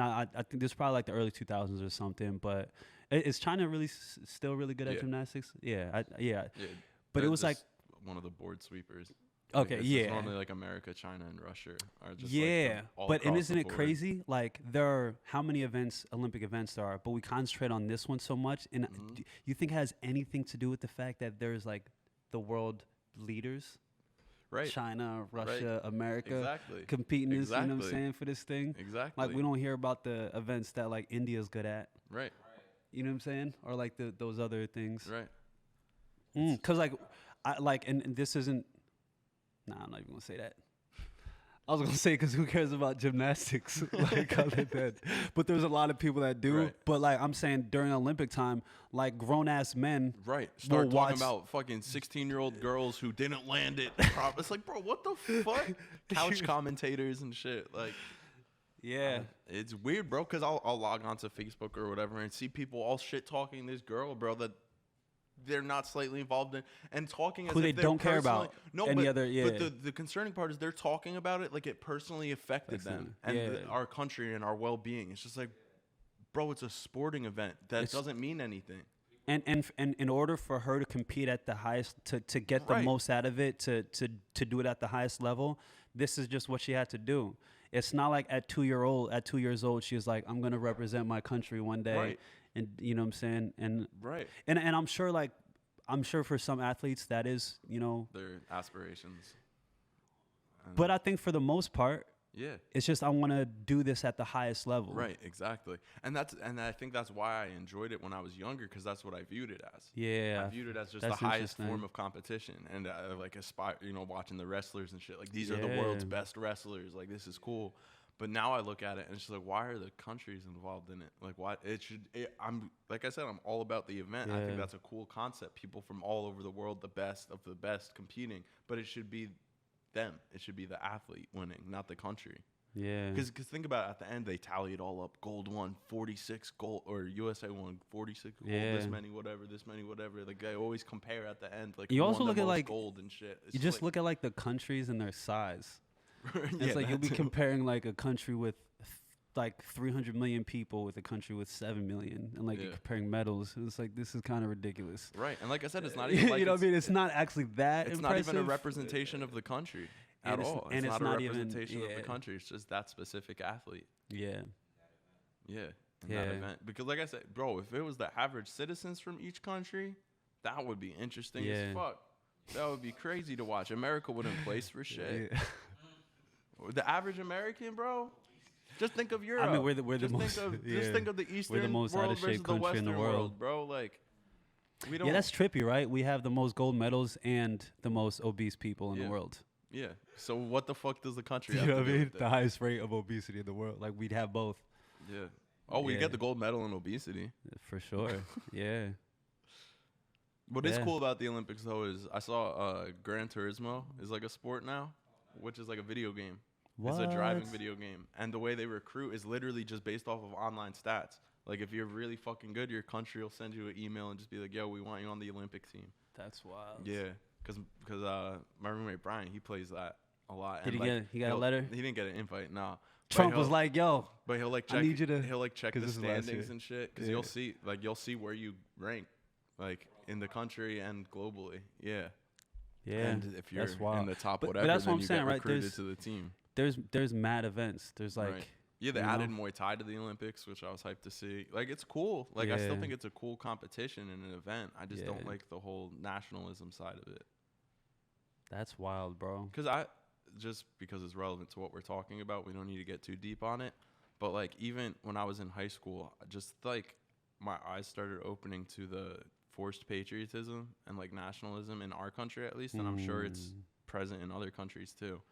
I think this is probably like the early 2000s or something, but is China really still really good at Yeah. gymnastics? Yeah, yeah. Yeah. But it they're was like, just one of the board sweepers. Like, okay, it's just yeah. normally like America, China, and Russia are just Yeah, like all but and across isn't the it board. crazy? Like there are how many events, Olympic events there are, but we concentrate on this one so much. And Mhm. you think it has anything to do with the fact that there's like the world leaders, Right. China, Russia, America, Exactly. competing this, you know what I'm Exactly. saying, for this thing? Exactly. Like we don't hear about the events that like India's good at. Right. You know what I'm saying? Or like those other things. Right. Because like, I like, and this isn't. Nah, I'm not even gonna say that. I was gonna say because who cares about gymnastics? Like other than, but there's a lot of people that do. Right. But like I'm saying, during Olympic time, like grown ass men. Right. Start We'll talking watch- about fucking 16-year-old girls who didn't land it. It's like, bro, what the fuck? Couch commentators and shit. Like, Yeah. it's weird, bro, because I'll log onto Facebook or whatever and see people all shit talking this girl, bro, that they're not slightly involved in and talking as Who if they they're don't care personally- about. No, Any but, other- yeah. but the concerning part is they're talking about it like it personally affected them and Yeah. our country and our well-being. It's just like, bro, it's a sporting event. That It's- doesn't mean anything. And in order for her to compete at the highest, to get the Right. most out of it, to do it at the highest level, this is just what she had to do. It's not like at 2 years old, she was like, I'm gonna represent my country one day, Right. and you know what I'm saying, and Right. and I'm sure for some athletes that is, you know, Their aspirations. but I think for the most part, Yeah. it's just I want to do this at the highest level. Right, exactly. And I think that's why I enjoyed it when I was younger, because that's what I viewed it as. Yeah. I viewed it as just the That's highest interesting. form of competition, and I like aspire, watching the wrestlers and shit. Like, these are the world's Yeah. best wrestlers. Like, this is cool. But now I look at it and it's just like, why are the countries involved in it? Like, why I'm like I said, I'm all about the event. I think Yeah. that's a cool concept. People from all over the world, the best of the best, competing. But it should be them. It should be the athlete winning, not the country. Yeah. Because think about it, at the end, they tally it all up. Gold won 46 gold, or USA won 46 gold, this many whatever. Like, they always compare at the end. Like, You who also won look the at, most like, gold and shit. It's you just like, look at like the countries and their size. yeah, It's like you'll be that too. comparing like a country with like 300 million people with a country with 7 million, and like you're Yeah. comparing medals. It's like, this is kind of ridiculous. Right. And like I said, it's not even like you know what I mean? It's not actually that it's impressive. not even a representation of the country at And it's- all. and It's it's not a not even- representation of yeah. the country. It's just that specific athlete. Yeah. Yeah. In Yeah. that event. Because like I said, bro, if it was the average citizens from each country, that would be interesting Yeah. as fuck. That would be crazy to watch. America wouldn't place for shit. Yeah. The average American, bro. Just think of Europe. I mean, we're the just most. think of yeah. just think of the Eastern most world out-of-shape versus the country in Western the world. world. Bro. Like, we don't. Yeah, that's trippy, right? We have the most gold medals and the most obese people in Yeah. the world. Yeah. So what the fuck does the country You have know to what I do mean? with The it? highest rate of obesity in the world. Like, we'd have both. Yeah. Oh, we Yeah. get the gold medal in obesity. For sure. Yeah. What is Yeah. cool about the Olympics though is I saw Gran Turismo is like a sport now, which is like a video game. It's a driving What? video game, and the way they recruit is literally just based off of online stats. Like, if you're really fucking good, your country will send you an email and just be like, "Yo, we want you on the Olympic team." That's wild. Yeah, because my roommate Brian, he plays that a lot. Did and he got a he'll- letter? He didn't get an invite, nah. Trump But was he'll- like, yo, but he'll like I check. need you to- He'll like check 'cause the this is last standings year. and shit. Because Yeah. you'll see where you rank, like in the country and globally. Yeah. yeah. And if you're that's wild. in the top But whatever, that's what then I'm you saying, get right? recruited to the team. There's mad events. There's like, Right. Yeah, they you added know? Muay Thai to the Olympics, which I was hyped to see. Like, it's cool. Like, I still Yeah. think it's a cool competition and an event. I just don't Yeah. like the whole nationalism side of it. that's wild, bro. Because it's relevant to what we're talking about, we don't need to get too deep on it. But like, even when I was in high school, just like my eyes started opening to the forced patriotism and like nationalism in our country, at least, and I'm sure it's Mm. present in other countries too.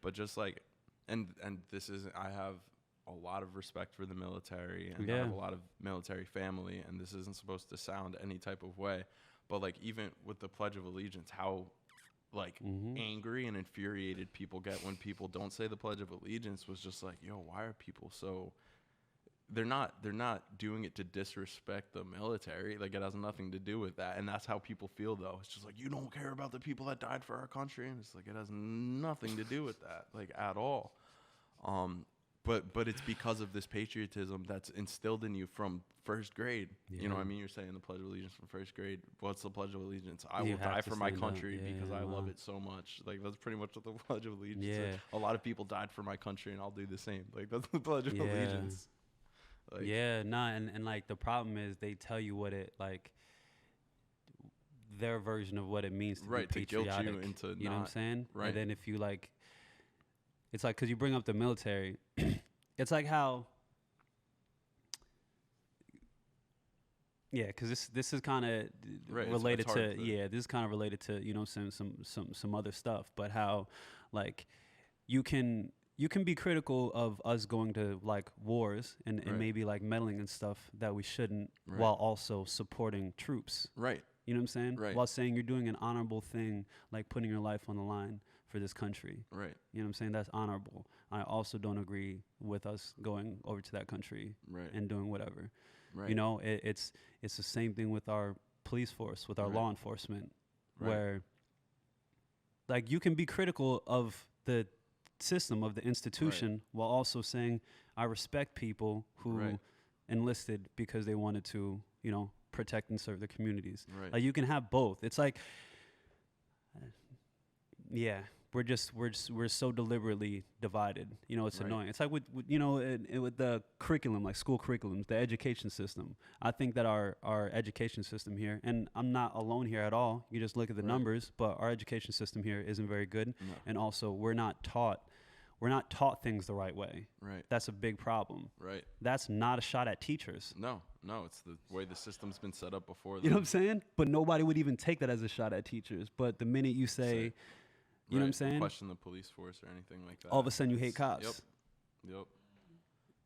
But just like, and this is, I have a lot of respect for the military, and I have Yeah. a lot of military family, and this isn't supposed to sound any type of way, but like, even with the Pledge of Allegiance, how like Mhm. angry and infuriated people get when people don't say the Pledge of Allegiance was just like, yo, why are people so, they're not doing it to disrespect the military. Like, it has nothing to do with that. And that's how people feel though. It's just like, you don't care about the people that died for our country. And it's like, it has nothing to do with that, like, at all. But it's because of this patriotism that's instilled in you from first grade. You know what I Yeah. mean? You're saying the Pledge of Allegiance from first grade. What's the Pledge of Allegiance? I You will have die to for my stand up. country Yeah, because I love wow. it so much. Like, that's pretty much what the Pledge of Allegiance is. Yeah. A lot of people died for my country, and I'll do the same. Like, that's the Pledge of Yeah. Allegiance. Like, Yeah, nah, and like the problem is they tell you what it like, their version of what it means to Right, be to guilt you patriotic. into you know what I'm not- saying? right. And then if you like, it's like, because you bring up the military, it's like how, yeah, because this is kind of Right, it's related hard to to- this is kind of related to, you know, some other stuff, but how like you can be critical of us going to like wars and Right. maybe like meddling and stuff that we shouldn't, Right. while also supporting troops. Right. You know what I'm saying? Right. While saying you're doing an honorable thing, like putting your life on the line for this country. Right. You know what I'm saying? That's honorable. I also don't agree with us going over to that country Right. and doing whatever. Right. You know, it's the same thing with our police force, with our Right. law enforcement, Right. where like you can be critical of the system, of the institution, while also saying I respect people who Right. enlisted because they wanted to, you know, protect and serve their communities. Right. Like you can have both. It's like, yeah, we're so deliberately divided. You know, it's Right. annoying. It's like with you know, with the curriculum, like school curriculums, the education system. I think that our education system here, and I'm not alone here at all. You just look at the Right. numbers, but our education system here isn't very good, No. and also we're not taught things the right way. Right. That's a big problem. Right. That's not a shot at teachers. No, it's the way the system's been set up before. You know what I'm saying? But nobody would even take that as a shot at teachers. But the minute you say, you know what I'm saying? Question the police force or anything like that. All of a sudden you hate It's- cops. Yep.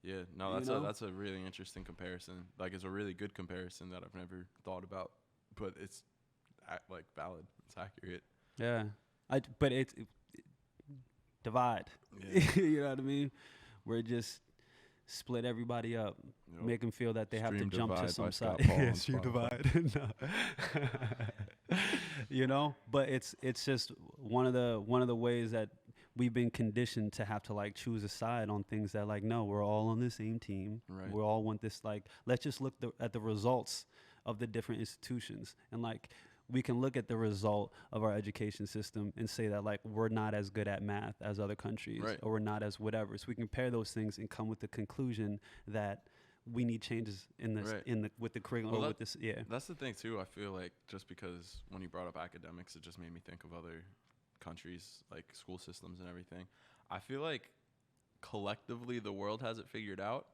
Yeah. No, You know? that's a really interesting comparison. Like, it's a really good comparison that I've never thought about, but it's like valid. It's accurate. Yeah. But it's divide. Yeah. You know what I mean? We're just split everybody up, Yep. make them feel that they have to Stream jump to Divide some by side. Scott Paul Yeah, on stream Spotify. divide. No. You know, but it's just one of the ways that we've been conditioned to have to like choose a side on things that like, no, we're all on the same team. Right. We all want this, like, let's just look at the results of the different institutions, and like we can look at the result of our education system and say that like we're not as good at math as other countries, Right. or we're not as whatever. So we compare those things and come with the conclusion that we need changes in this, Right. with the curriculum, Well, or with this. Yeah. That's the thing too. I feel like just because when you brought up academics, it just made me think of other countries, like school systems and everything. I feel like collectively the world has it figured out,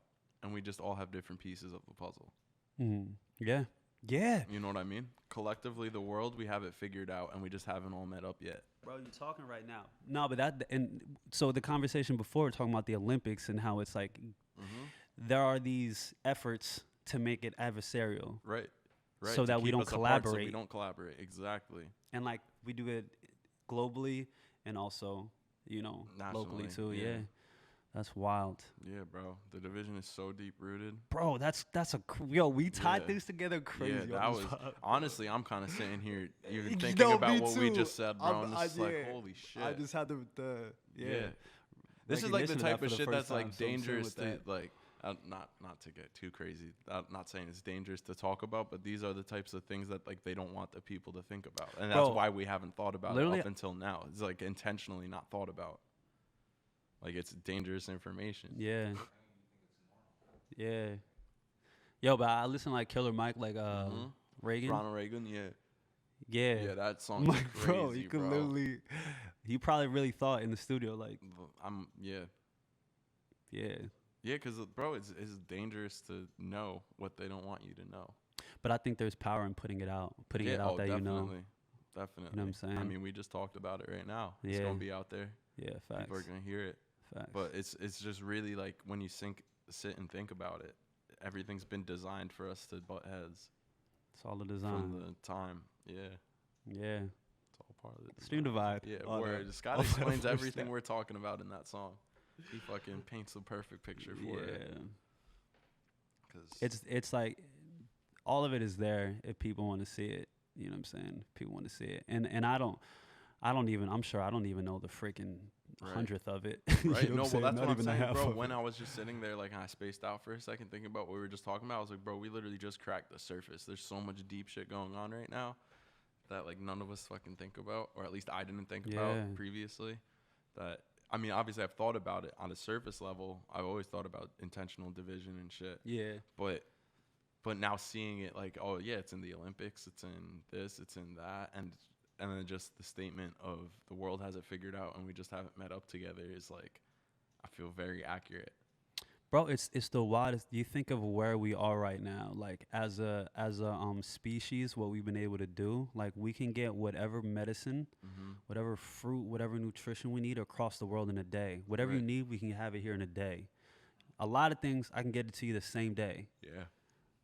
and we just all have different pieces of the puzzle. Yeah. Yeah. You know what I mean? Collectively, the world, we have it figured out, and we just haven't all met up yet. Bro, you're talking right now. No, but and so the conversation before, talking about the Olympics and how it's like there are these efforts to make it adversarial. Right. Right. So to that we keep don't us apart, so we collaborate. don't collaborate. Exactly. And like we do it globally and also, you know, locally Nationally, too. yeah. Yeah. That's wild. Yeah, bro. The division is so deep rooted. Bro, that's yo, we tied Yeah. things together crazy. Yeah, on that this was pod. honestly. I'm kind of sitting here even No, thinking me about what we too. just said, bro. And it's like, yeah. holy shit. I just had the yeah. This is like the recognition of type that of for the shit first that's time, like so I'm sitting dangerous with to that. like. Not to get too crazy. I'm not saying it's dangerous to talk about, but these are the types of things that like they don't want the people to think about, and that's Bro, why we haven't thought about it literally- up until now. It's like intentionally not thought about. Like it's dangerous information. Yeah. Yeah. Yo, but I listen to like Killer Mike, like Reagan. Ronald Reagan, yeah. Yeah. That song's Like, crazy, bro, you could bro. literally. He probably really thought in the studio, like, Yeah, yeah. because bro, it's dangerous to know what they don't want you to know. But I think there's power in putting it out that definitely, you know. definitely. You know what I'm saying? I mean, we just talked about it right now. It's Yeah. gonna be out there. Yeah, facts. People are gonna hear it. Facts. But it's just really like when you sit and think about it, everything's been designed for us to butt heads It's all the from design. the time. Yeah, Yeah. it's all part of it. Stream divide. Yeah, Oh, where no. Scott Oh, that explains first everything step. we're talking about in that song. He fucking paints the perfect picture for it. Yeah. 'Cause It's like all of it is there if people want to see it. You know what I'm saying? If people want to see it. And I'm sure I don't even know the freaking Right. 100th of it. Right? You know No, what well, I'm saying? that's Not what I'm even the saying, half bro. of When it. I was just sitting there, like, and I spaced out for a second thinking about what we were just talking about, I was like, bro, we literally just cracked the surface. There's so much deep shit going on right now that, like, none of us fucking think about, or at least I didn't think Yeah. about previously. That, I mean, obviously I've thought about it on a surface level. I've always thought about intentional division and shit. Yeah. But now seeing it, like, oh, yeah, it's in the Olympics, it's in this, it's in that, and then just the statement of the world has it figured out and we just haven't met up together is like, I feel very accurate. Bro, it's the wildest. You think of where we are right now, like as a species, what we've been able to do. Like we can get whatever medicine, whatever fruit, whatever nutrition we need across the world in a day. Whatever you Right. need, we can have it here in a day. A lot of things I can get it to you the same day. Yeah.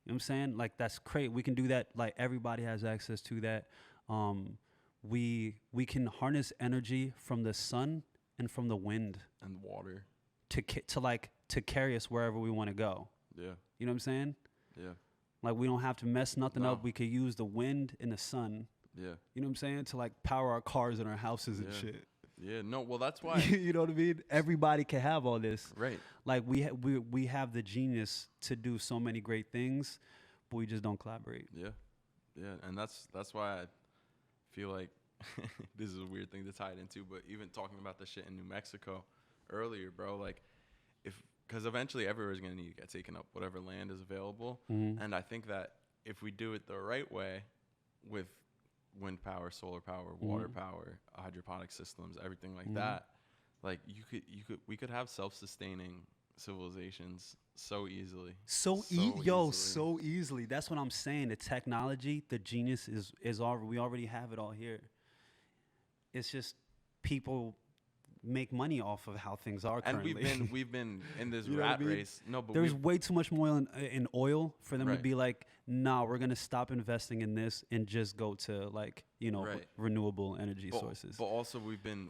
You know what I'm saying? Like that's great. We can do that. Like everybody has access to that. We can harness energy from the sun and from the wind And water. to carry us wherever we want to go. Yeah. You know what I'm saying? Yeah. Like we don't have to mess nothing No. up. We could use the wind and the sun. Yeah. You know what I'm saying? To like power our cars and our houses and Yeah. shit. Yeah. No, well, that's why. You know what I mean? Everybody can have all this. Right. Like we have the genius to do so many great things, but we just don't collaborate. Yeah. Yeah. And that's why I feel like this is a weird thing to tie it into, but even talking about the shit in New Mexico earlier, bro, like because eventually everywhere's going to need to get taken up, whatever land is available. And I think that if we do it the right way with wind power, solar power, water power, hydroponic systems, everything like that, like we could have self-sustaining civilizations so easily. So easily. That's what I'm saying. The technology, the genius is already, we already have it all here. It's just people make money off of how things are currently. And we've been in this You know what I rat mean? race. No, but There's way too much more in oil for them to Right. be like, nah, we're gonna stop investing in this and just go to like, Right. renewable energy sources. But also we've been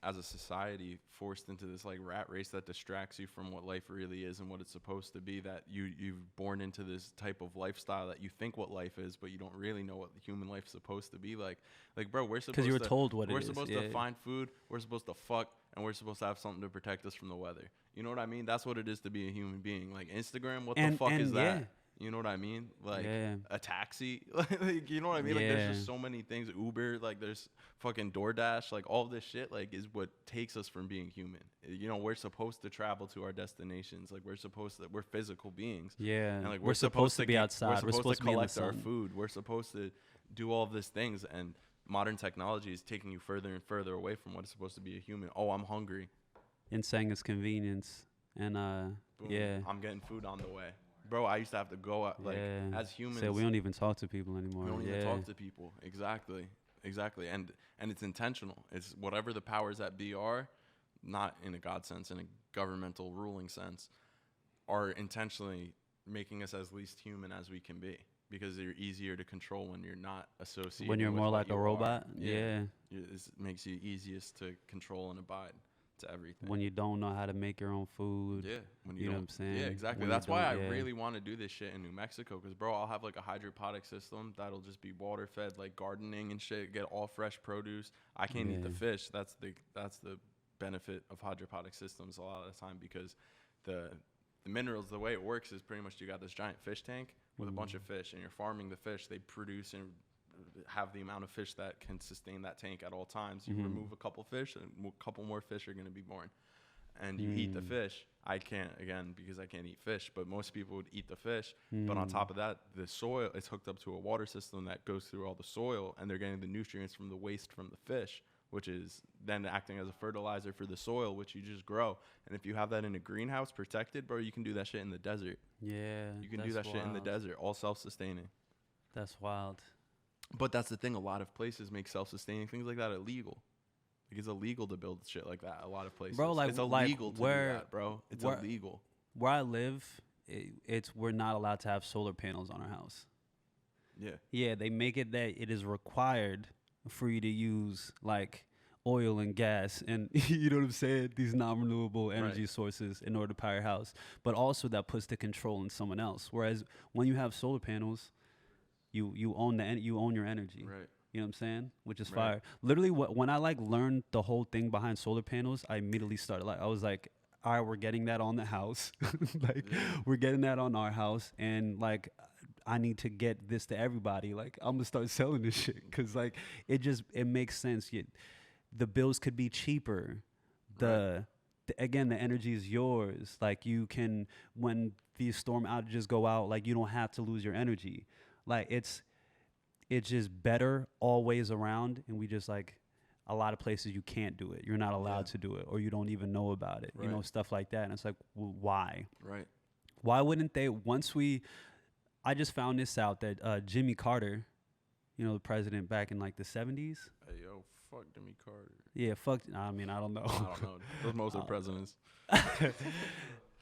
as a society forced into this like rat race that distracts you from what life really is and what it's supposed to be. That you've born into this type of lifestyle that you think what life is, but you don't really know what the human life's supposed to be like. Like, bro, we're supposed Because you were told what it is. We're supposed to find food. We're supposed to fuck, and we're supposed to have something to protect us from the weather. You know what I mean? That's what it is to be a human being. Like Instagram, what the fuck is that? You know what I mean? Like a taxi, like, you know what I mean? Like there's just so many things. Uber, like there's fucking DoorDash, like all this shit, like is what takes us from being human. You know, we're supposed to travel to our destinations. Like we're physical beings. Yeah. And like we're supposed to be outside. We're supposed to collect our food. We're supposed to do all of these things. And modern technology is taking you further and further away from what it's supposed to be a human. Oh, I'm hungry. And saying it's convenience. And Boom, I'm getting food on the way. Bro, I used to have to go out, like, as humans. So we don't even talk to people anymore. We don't even talk to people. Exactly. And it's intentional. It's whatever the powers that be are, not in a God sense, in a governmental ruling sense, are intentionally making us as least human as we can be. Because they're easier to control when you're not associated. When you're more like a robot? Yeah. It makes you easiest to control and abide to everything. When you don't know how to make your own food. Yeah. When you know what I'm saying? Yeah, exactly. That's why I really want to do this shit in New Mexico. Because, bro, I'll have like a hydroponic system that'll just be water fed, like gardening and shit, get all fresh produce. I can't eat the fish. That's the benefit of hydroponic systems a lot of the time, because the minerals, the way it works is pretty much you got this giant fish tank with a bunch of fish, and you're farming the fish. They produce and have the amount of fish that can sustain that tank at all times. You remove a couple fish, and a couple more fish are going to be born. And you eat the fish. I can't, again, because I can't eat fish, but most people would eat the fish. But on top of that, the soil is hooked up to a water system that goes through all the soil, and they're getting the nutrients from the waste from the fish, which is then acting as a fertilizer for the soil, which you just grow. And if you have that in a greenhouse protected, bro, you can do that shit in the desert. Yeah. You can do that shit in the desert, all self-sustaining. That's wild. But that's the thing. A lot of places make self-sustaining things like that illegal. Like, it's illegal to build shit like that. A lot of places, bro. Like, it's illegal to do that, bro. It's illegal. Where I live, we're not allowed to have solar panels on our house. Yeah. Yeah, they make it that it is required for you to use like oil and gas and you know what I'm saying, these non-renewable energy sources in order to power your house. But also that puts the control in someone else. Whereas when you have solar panels, you own your energy. Right. You know what I'm saying? Which is fire. Literally, when I like learned the whole thing behind solar panels, I immediately started I was like, all right, we're getting that on the house. We're getting that on our house, and like, I need to get this to everybody. Like, I'm gonna start selling this shit because like it makes sense. The bills could be cheaper. Again, the energy is yours. Like, you can, when these storm outages go out, like, you don't have to lose your energy. Like, it's just better always around, and we just like, a lot of places you can't do it. You're not allowed to do it, or you don't even know about it. You know, stuff like that. And it's like, well, why? Right. Why wouldn't they? I just found this out that Jimmy Carter, you know, the president back in like the 70s. Hey, yo, fuck Jimmy Carter. Yeah, fuck. I mean, I don't know. I don't know. Those most of the presidents.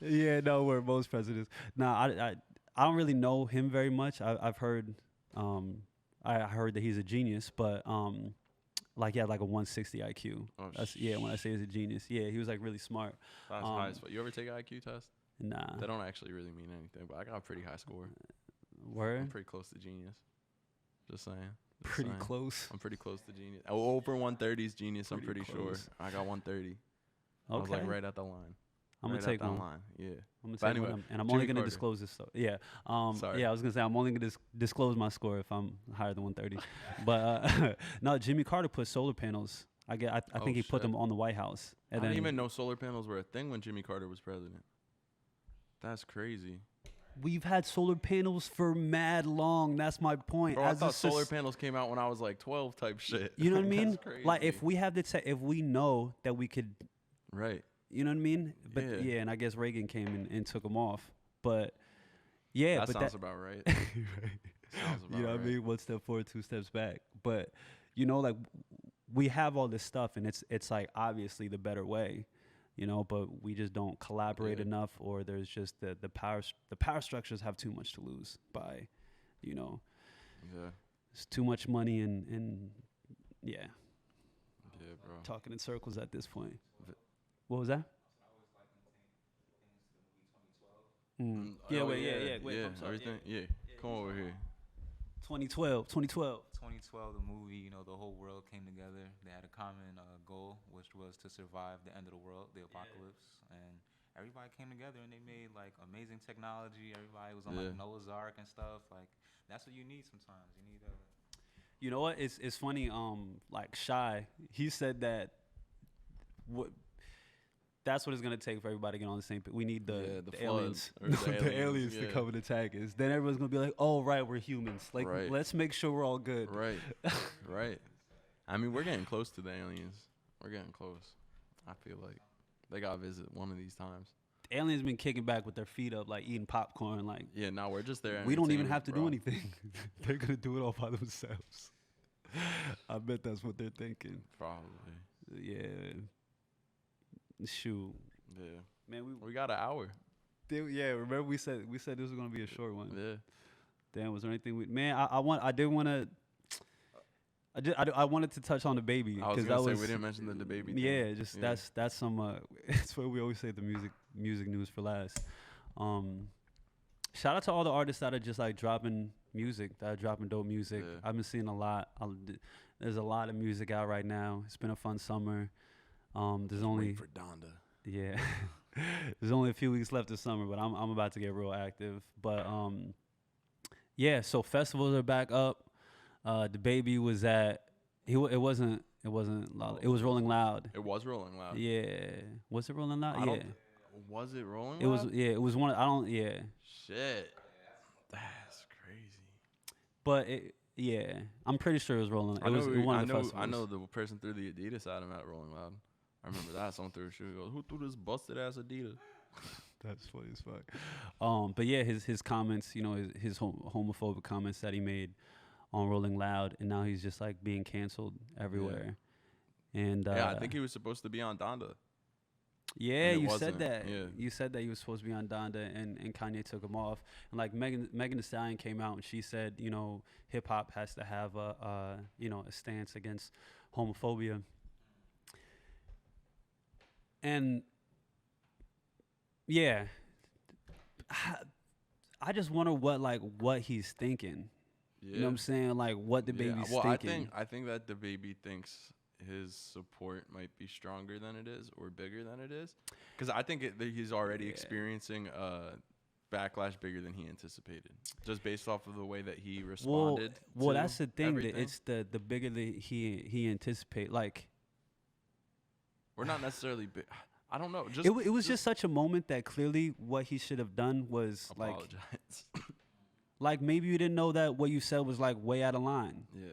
Yeah, no, we're most presidents. Nah, I don't really know him very much. I've heard, I heard that he's a genius, but like he had like a 160 IQ. Oh, when I say he's a genius, he was like really smart. That's high. You ever take an IQ test? Nah. They don't actually really mean anything, but I got a pretty high score. Word? I'm pretty close to genius. Just saying. Pretty close. I'm pretty close to genius. Over 130 is genius. I'm pretty sure. I got 130. Okay. I was like right at the line. I'm gonna take one. Yeah. I'm gonna take one, and I'm only gonna disclose this. Yeah. Sorry. Yeah, I was gonna say I'm only gonna disclose my score if I'm higher than 130. But no, Jimmy Carter put solar panels. I think he put them on the White House. And I didn't even know solar panels were a thing when Jimmy Carter was president. That's crazy. We've had solar panels for mad long. That's my point. Bro, I thought solar panels came out when I was like 12 type shit. You know what I mean? That's crazy. Like, if we have if we know that we could. Right. You know what I mean? But and I guess Reagan came and took them off. But yeah, that sounds about right. Right. Sounds about you know what I mean? 1 step forward, 2 steps back. But you know, like, we have all this stuff, and it's like obviously the better way, you know. But we just don't collaborate enough, or there's just the power structures have too much to lose by, you know. Yeah. It's too much money and yeah, Yeah, bro. talking in circles at this point. V- What was that? Yeah, Oh, wait, yeah. Wait, yeah, I'm sorry. everything. Yeah, come over here. 2012. 2012, the movie, you know, the whole world came together. They had a common goal, which was to survive the end of the world, the apocalypse, and everybody came together and they made like amazing technology. Everybody was on Yeah. like Noah's Ark and stuff. Like that's what you need sometimes. You need You know what? It's funny. Like Shy, he said that. What? That's what it's gonna take for everybody to get on the same page. We need the flood aliens, or the the aliens to yeah. come and attack us. Then everyone's gonna be like, "Oh, right, we're humans. Like, Right. let's make sure we're all good." Right, right. I mean, we're getting close to the aliens. We're getting close. I feel like they gotta visit one of these times. Aliens been kicking back with their feet up, like eating popcorn. Like, Yeah, now we're just there. we don't even entertaining, have to bro. do anything. They're gonna do it all by themselves. I bet that's what they're thinking. Probably. Yeah. Shoot, Yeah. man. We got an hour. Remember we said this was gonna be a short one. Yeah. Damn, was there anything man? I wanted to touch on DaBaby I was because gonna that say was we didn't mention the DaBaby thing. yeah. Just Yeah. that's some. It's what we always say the music news for last. Shout out to all the artists that are just like dropping music, that are dropping dope music. Yeah. I've been seeing a lot. There's a lot of music out right now. It's been a fun summer. There's only Wait for Donda. yeah. There's only a few weeks left of summer, but I'm about to get real active. But yeah, so festivals are back up. DaBaby was at it wasn't loud. It was Rolling Loud. It was Rolling Loud. Yeah. Was it Rolling Loud? I Yeah. don't- Was it Rolling It was Loud? it was one I don't yeah. Shit. That's crazy. But I'm pretty sure it was Rolling. It was one of the festivals. I know the person threw the Adidas at him at Rolling Loud. I remember that. Someone threw a shoe. He goes, "Who threw this busted ass Adidas?" That's funny as fuck. But yeah, his comments, you know, his homophobic comments that he made on Rolling Loud, and now he's just like being canceled everywhere. And Yeah, I think he was supposed to be on Donda. yeah, and it you wasn't. said that. Yeah. You said that he was supposed to be on Donda, and Kanye took him off. And like Megan Thee Stallion came out and she said, you know, hip hop has to have a stance against homophobia. And yeah, I just wonder what he's thinking. Yeah. You know what I'm saying? Like what the baby's well, thinking. I think that DaBaby thinks his support might be stronger than it is or bigger than it is, because I think that he's already experiencing backlash bigger than he anticipated, just based off of the way that he responded. Well, to that's the thing. everything. That it's the bigger that he anticipate. Like We're not necessarily big. I don't know. Just it was just such a moment that clearly what he should have done was apologize. like maybe you didn't know that what you said was like way out of line. Yeah.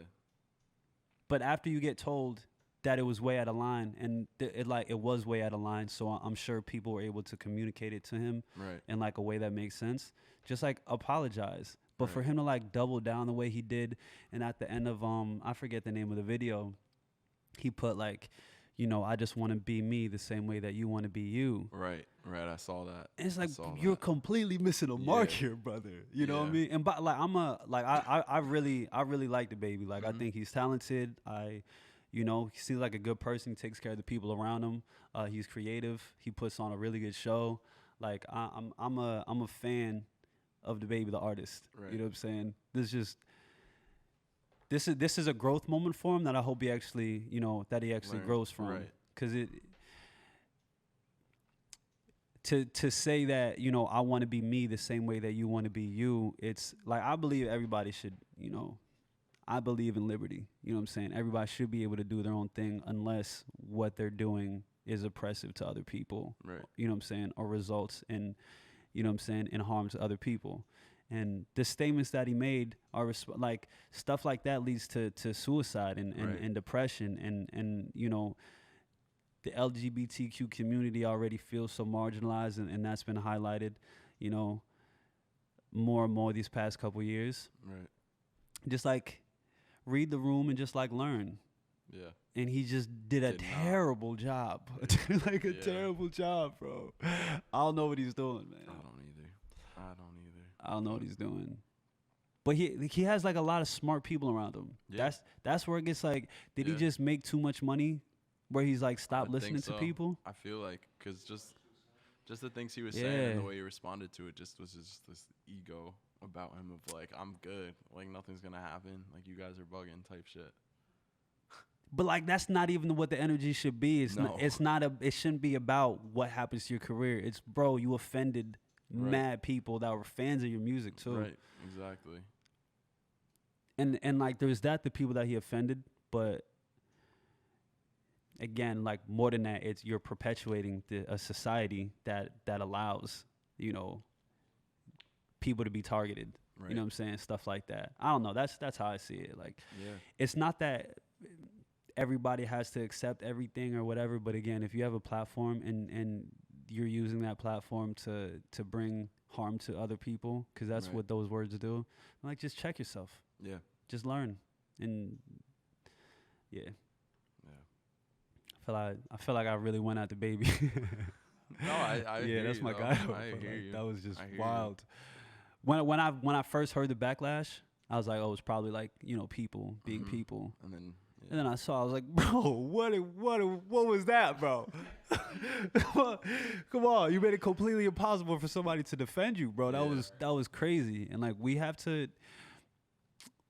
But after you get told that it was way out of line, and it was way out of line, so I'm sure people were able to communicate it to him Right. in like a way that makes sense. Just like apologize. But for Right. him to like double down the way he did, and at the end of I forget the name of the video, he put like, you know, I just want to be me the same way that you want to be you. Right. Right. I saw that. And it's like I saw you're that. completely missing a mark Yeah. here, brother. You know what I Yeah. mean? And but like I really like DaBaby. Like I think he's talented. You know, he seems like a good person. He takes care of the people around him. He's creative. He puts on a really good show. Like I'm a fan of DaBaby the artist. Right. You know what I'm saying? This is a growth moment for him that I hope he actually, you know, that he actually Learn. grows from. Right. Because to say that, you know, I want to be me the same way that you want to be you, it's like I believe everybody should, you know, I believe in liberty. You know what I'm saying? Everybody should be able to do their own thing unless what they're doing is oppressive to other people. Right. You know what I'm saying? Or results in, you know what I'm saying, in harm to other people. And the statements that he made are like stuff like that leads to suicide and Right. depression and you know, the LGBTQ community already feels so marginalized and that's been highlighted, you know, more and more these past couple years. Right. Just like read the room and just like learn. Yeah. And he just did a Did not. terrible job. Like a Yeah. terrible job, bro. I don't know what he's doing, man. I don't either. I don't know what he's doing. But he has like a lot of smart people around him. Yeah. That's where it gets like, did he Yeah. just make too much money, where he's like stopped I think listening to so. people? I feel like because just the things he was saying Yeah. and the way he responded to it just was just this ego about him of like, I'm good, like nothing's gonna happen, like you guys are bugging type shit. But like that's not even what the energy should be. It's No. not it shouldn't be about what happens to your career. It's bro, you offended Right. mad people that were fans of your music too. Right, exactly. And like there's the people that he offended, but again, like more than that, it's you're perpetuating a society that allows, you know, people to be targeted. Right. You know what I'm saying? Stuff like that. I don't know. That's how I see it. Like Yeah. it's not that everybody has to accept everything or whatever, but again, if you have a platform and you're using that platform to bring harm to other people, because that's Right. what those words do, like just check yourself. Yeah. Just learn. And yeah. Yeah. I feel like I really went at DaBaby. No, I yeah, hear that's you, my though. guy. I But, hear like, you. that was just I hear you. wild. When I first heard the backlash, I was like, oh, it's probably like, you know, people being Mhm. people. And then yeah. And then I saw, I was like, bro, what was that, bro? Come on, you made it completely impossible for somebody to defend you, bro. That was crazy. And like we have to,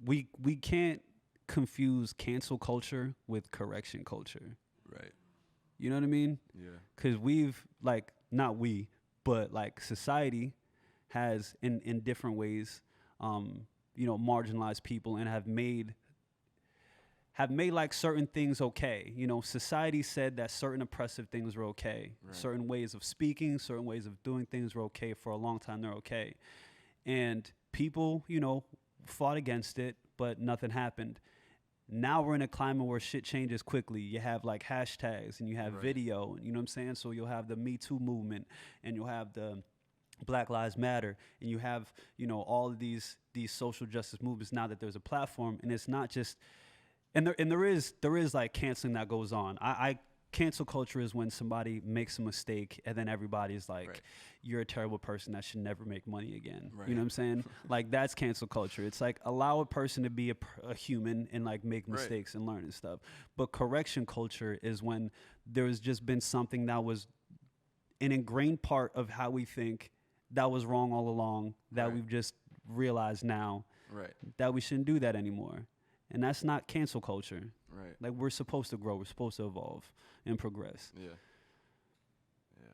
we can't confuse cancel culture with correction culture. Right. You know what I mean? Yeah. Because we've like not we, but like society has in different ways, you know, marginalized people and have made like certain things okay. You know, society said that certain oppressive things were okay. Right. Certain ways of speaking, certain ways of doing things were okay. For a long time, they're okay. And people, you know, fought against it, but nothing happened. Now we're in a climate where shit changes quickly. You have like hashtags and you have Right. video, and you know what I'm saying? So you'll have the Me Too movement and you'll have the Black Lives Matter, and you have, you know, all of these social justice movements now that there's a platform. And it's not just, and there is like canceling that goes on. I cancel culture is when somebody makes a mistake and then everybody's like, Right. you're a terrible person that should never make money again. Right. You know what I'm saying? Like that's cancel culture. It's like allow a person to be a human and like make Right. mistakes and learn and stuff. But correction culture is when there's just been something that was an ingrained part of how we think that was wrong all along, that Right. we've just realized now Right. that we shouldn't do that anymore. And that's not cancel culture. Right. Like we're supposed to grow, we're supposed to evolve and progress. Yeah. Yeah.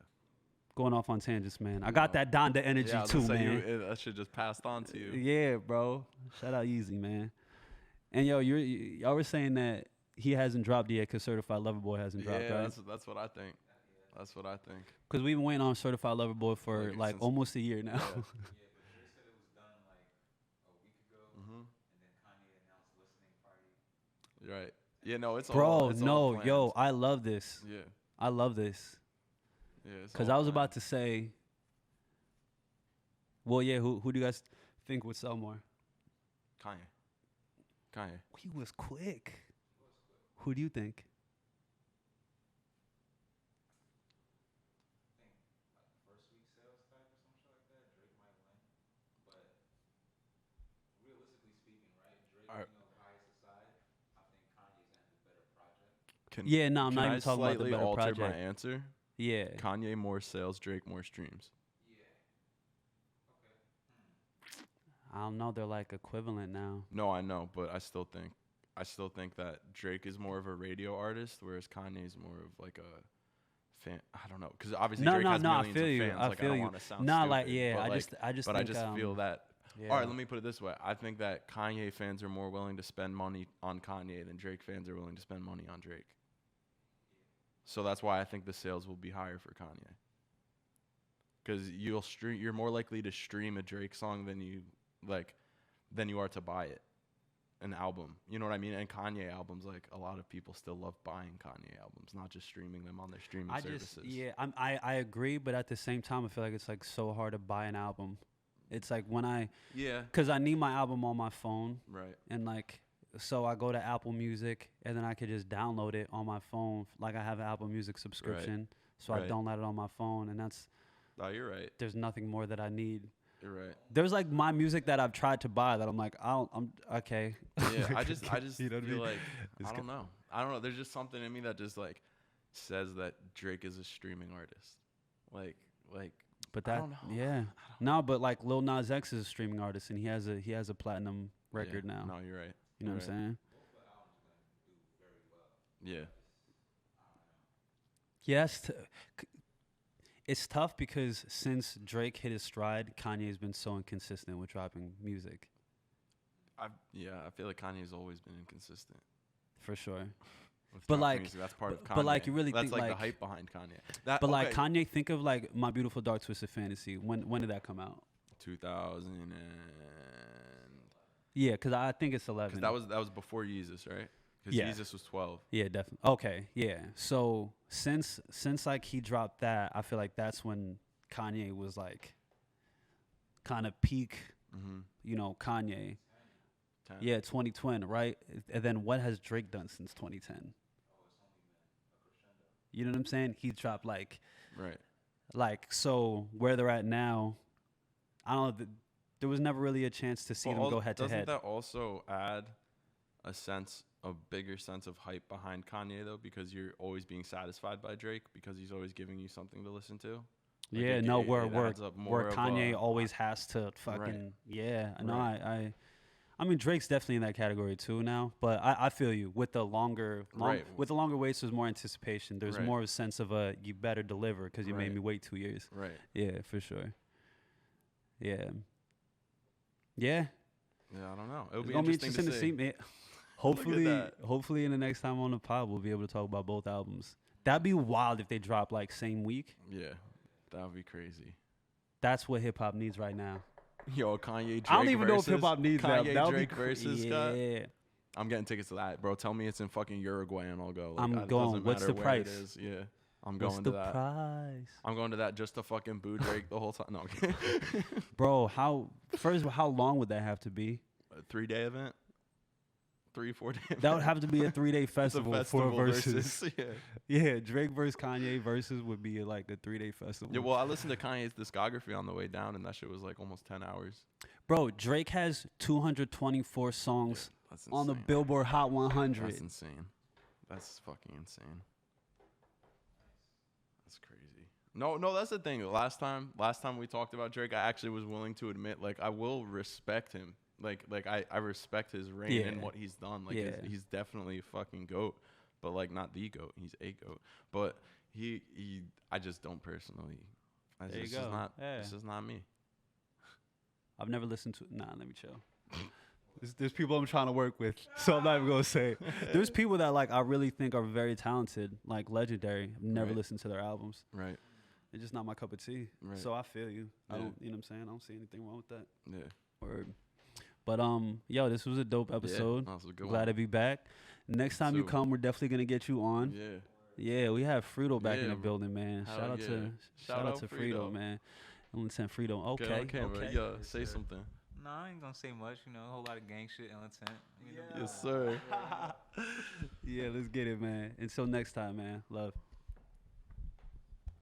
Going off on tangents, man. I No. got that Donda energy Yeah, I was too, gonna say, man. that shit just passed on to you. Yeah, bro. Shout out Easy, man. And yo, y'all were saying that he hasn't dropped yet because Certified Lover Boy hasn't dropped, Yeah, right? that's what I think. That's what I think. Because we've been waiting on Certified Lover Boy for Like, like since- almost a year now. Yeah. Yeah, but Drake said it was done like a week ago, Mhm. and then Kanye announced listening party. Right. Yeah. No, it's all. Bro, It's all no, planned. yo, I love this. Yeah. I love this. Yeah. it's Because all I was about planned. to say, well, yeah, who do you guys think would sell more? Kanye. Kanye. He was quick. Who do you think? I think like first week sales type or some shit like that. Drake might win, but realistically speaking, right? Drake Alright. being on the highest side, I think Kanye's gonna have the better project. Can, Yeah, no, I'm can not I even talking about the slightly better alter project. my answer? Yeah. Kanye more sales, Drake more streams. Yeah. Okay. I don't know. They're like equivalent now. No, I know, but I still think that Drake is more of a radio artist, whereas Kanye's more of like a fan. I don't know, because obviously Drake has I millions feel of you. fans. I like, feel I don't you. want to sound Nah, stupid, like yeah. but I like, just but think, I just feel that. Yeah. All right, let me put it this way. I think that Kanye fans are more willing to spend money on Kanye than Drake fans are willing to spend money on Drake. So that's why I think the sales will be higher for Kanye. Because you're more likely to stream a Drake song than you are to buy it, an album. You know what I mean? And Kanye albums, like a lot of people still love buying Kanye albums, not just streaming them on their streaming services. I agree, but at the same time, I feel like it's like so hard to buy an album. It's like when because I need my album on my phone, Right. and like so I go to Apple Music and then I could just download it on my phone. Like I have an Apple Music subscription, so I Right. download it on my phone, and Oh, you're right. there's nothing more that I need. You're right. There's like my music that I've tried to buy that I'm like, I'm okay. Yeah, I just You know what I feel mean? like It's I don't know. There's just something in me that just like says that Drake is a streaming artist. Like But I that, don't know. yeah, no, but like Lil Nas X is a streaming artist, and he has a platinum record Yeah, now. No, you're right. You know You're what I'm saying? Yeah. Yes, it's tough because since Drake hit his stride, Kanye's been so inconsistent with dropping music, I feel like Kanye's always been inconsistent. for sure. with But dropping like- music. That's part of Kanye. but like, you really that's think, like the like- hype behind Kanye. That, But like okay, Kanye, think of like My Beautiful Dark Twisted Fantasy. When did that come out? 2000 and Yeah, because I think it's 11. because that was before Yeezus, right? Because Yeah. Yeezus was 12. Yeah, definitely. Okay, yeah. So since like he dropped that, I feel like that's when Kanye was like kind of peak, Mm-hmm. you know, Kanye. Yeah, 2020, right? And then what has Drake done since 2010? You know what I'm saying? He dropped like so where they're at now. I don't know. There was never really a chance to see them go head to head. Doesn't that also add a bigger sense of hype behind Kanye though? Because you're always being satisfied by Drake because he's always giving you something to listen to. Like Yeah, no, where adds up more where of Kanye a- always has to fucking Right. yeah. No, Right. I mean Drake's definitely in that category too now. But I feel you with the longer Right. with the longer waits. There's more anticipation. There's Right. more of a sense of you better deliver because you made Right. me wait 2 years. Right. Yeah, for sure. Yeah. Yeah. Yeah, I don't know. It would It's be gonna be interesting to see. man. that. Hopefully in the next time on the pod we'll be able to talk about both albums. That'd be wild if they drop like same week. Yeah, that would be crazy. That's what hip hop needs right now. Yo, Kanye Drake I don't even know if versus hip hop needs that. Kanye That would Drake be versus Scott. yeah. I'm getting tickets to that, bro. Tell me it's in fucking Uruguay and I'll go. I'm it going. doesn't What's matter the where it price? is. Yeah, I'm What's going the to that. price, I'm going to that just to fucking boo Drake the whole time. No, I'm kidding. bro? How long would that have to be? A 3-day event, 3-4 day. That would have to be a 3-day It's a festival, festival for verses. yeah. Yeah, Drake versus Kanye versus would be like a 3-day festival. Yeah, well, I listened to Kanye's discography on the way down, and that shit was like almost 10 hours. Bro, Drake has 224 songs That's on the insane. Billboard Hot 100. That's insane. That's fucking insane. That's crazy. No, that's the thing. Last time we talked about Drake, I actually was willing to admit, like, I will respect him. Like I respect his reign and Yeah. what he's done. Like, Yeah. he's definitely a fucking GOAT. But, like, not the GOAT. He's a GOAT. But I just don't personally. There you This go. is not, Yeah. this is not me. I've never listened to. Nah, let me chill. There's people I'm trying to work with, so I'm not even gonna say. There's people that like I really think are very talented, like legendary. I've never Right. listened to their albums. Right. It's just not my cup of tea. Right. So I feel you. I Yeah. don't. You know what I'm saying? I don't see anything wrong with that. Yeah. Word. But yo, this was a dope episode. Yeah, that was a good Glad one. to be back. Next time you So- come, we're definitely gonna get you on. Yeah. Yeah, we have Frito back in Yeah, the bro. building, man. Hell Shout out yeah. to Shout out Frito, Frito. man. Intent Frito. Okay. Get on camera. Okay. Yeah, say something. No, I ain't gonna say much. You know, a whole lot of gang shit, ill intent. You know? Yes, sir. Yeah, let's get it, man. Until next time, man. Love.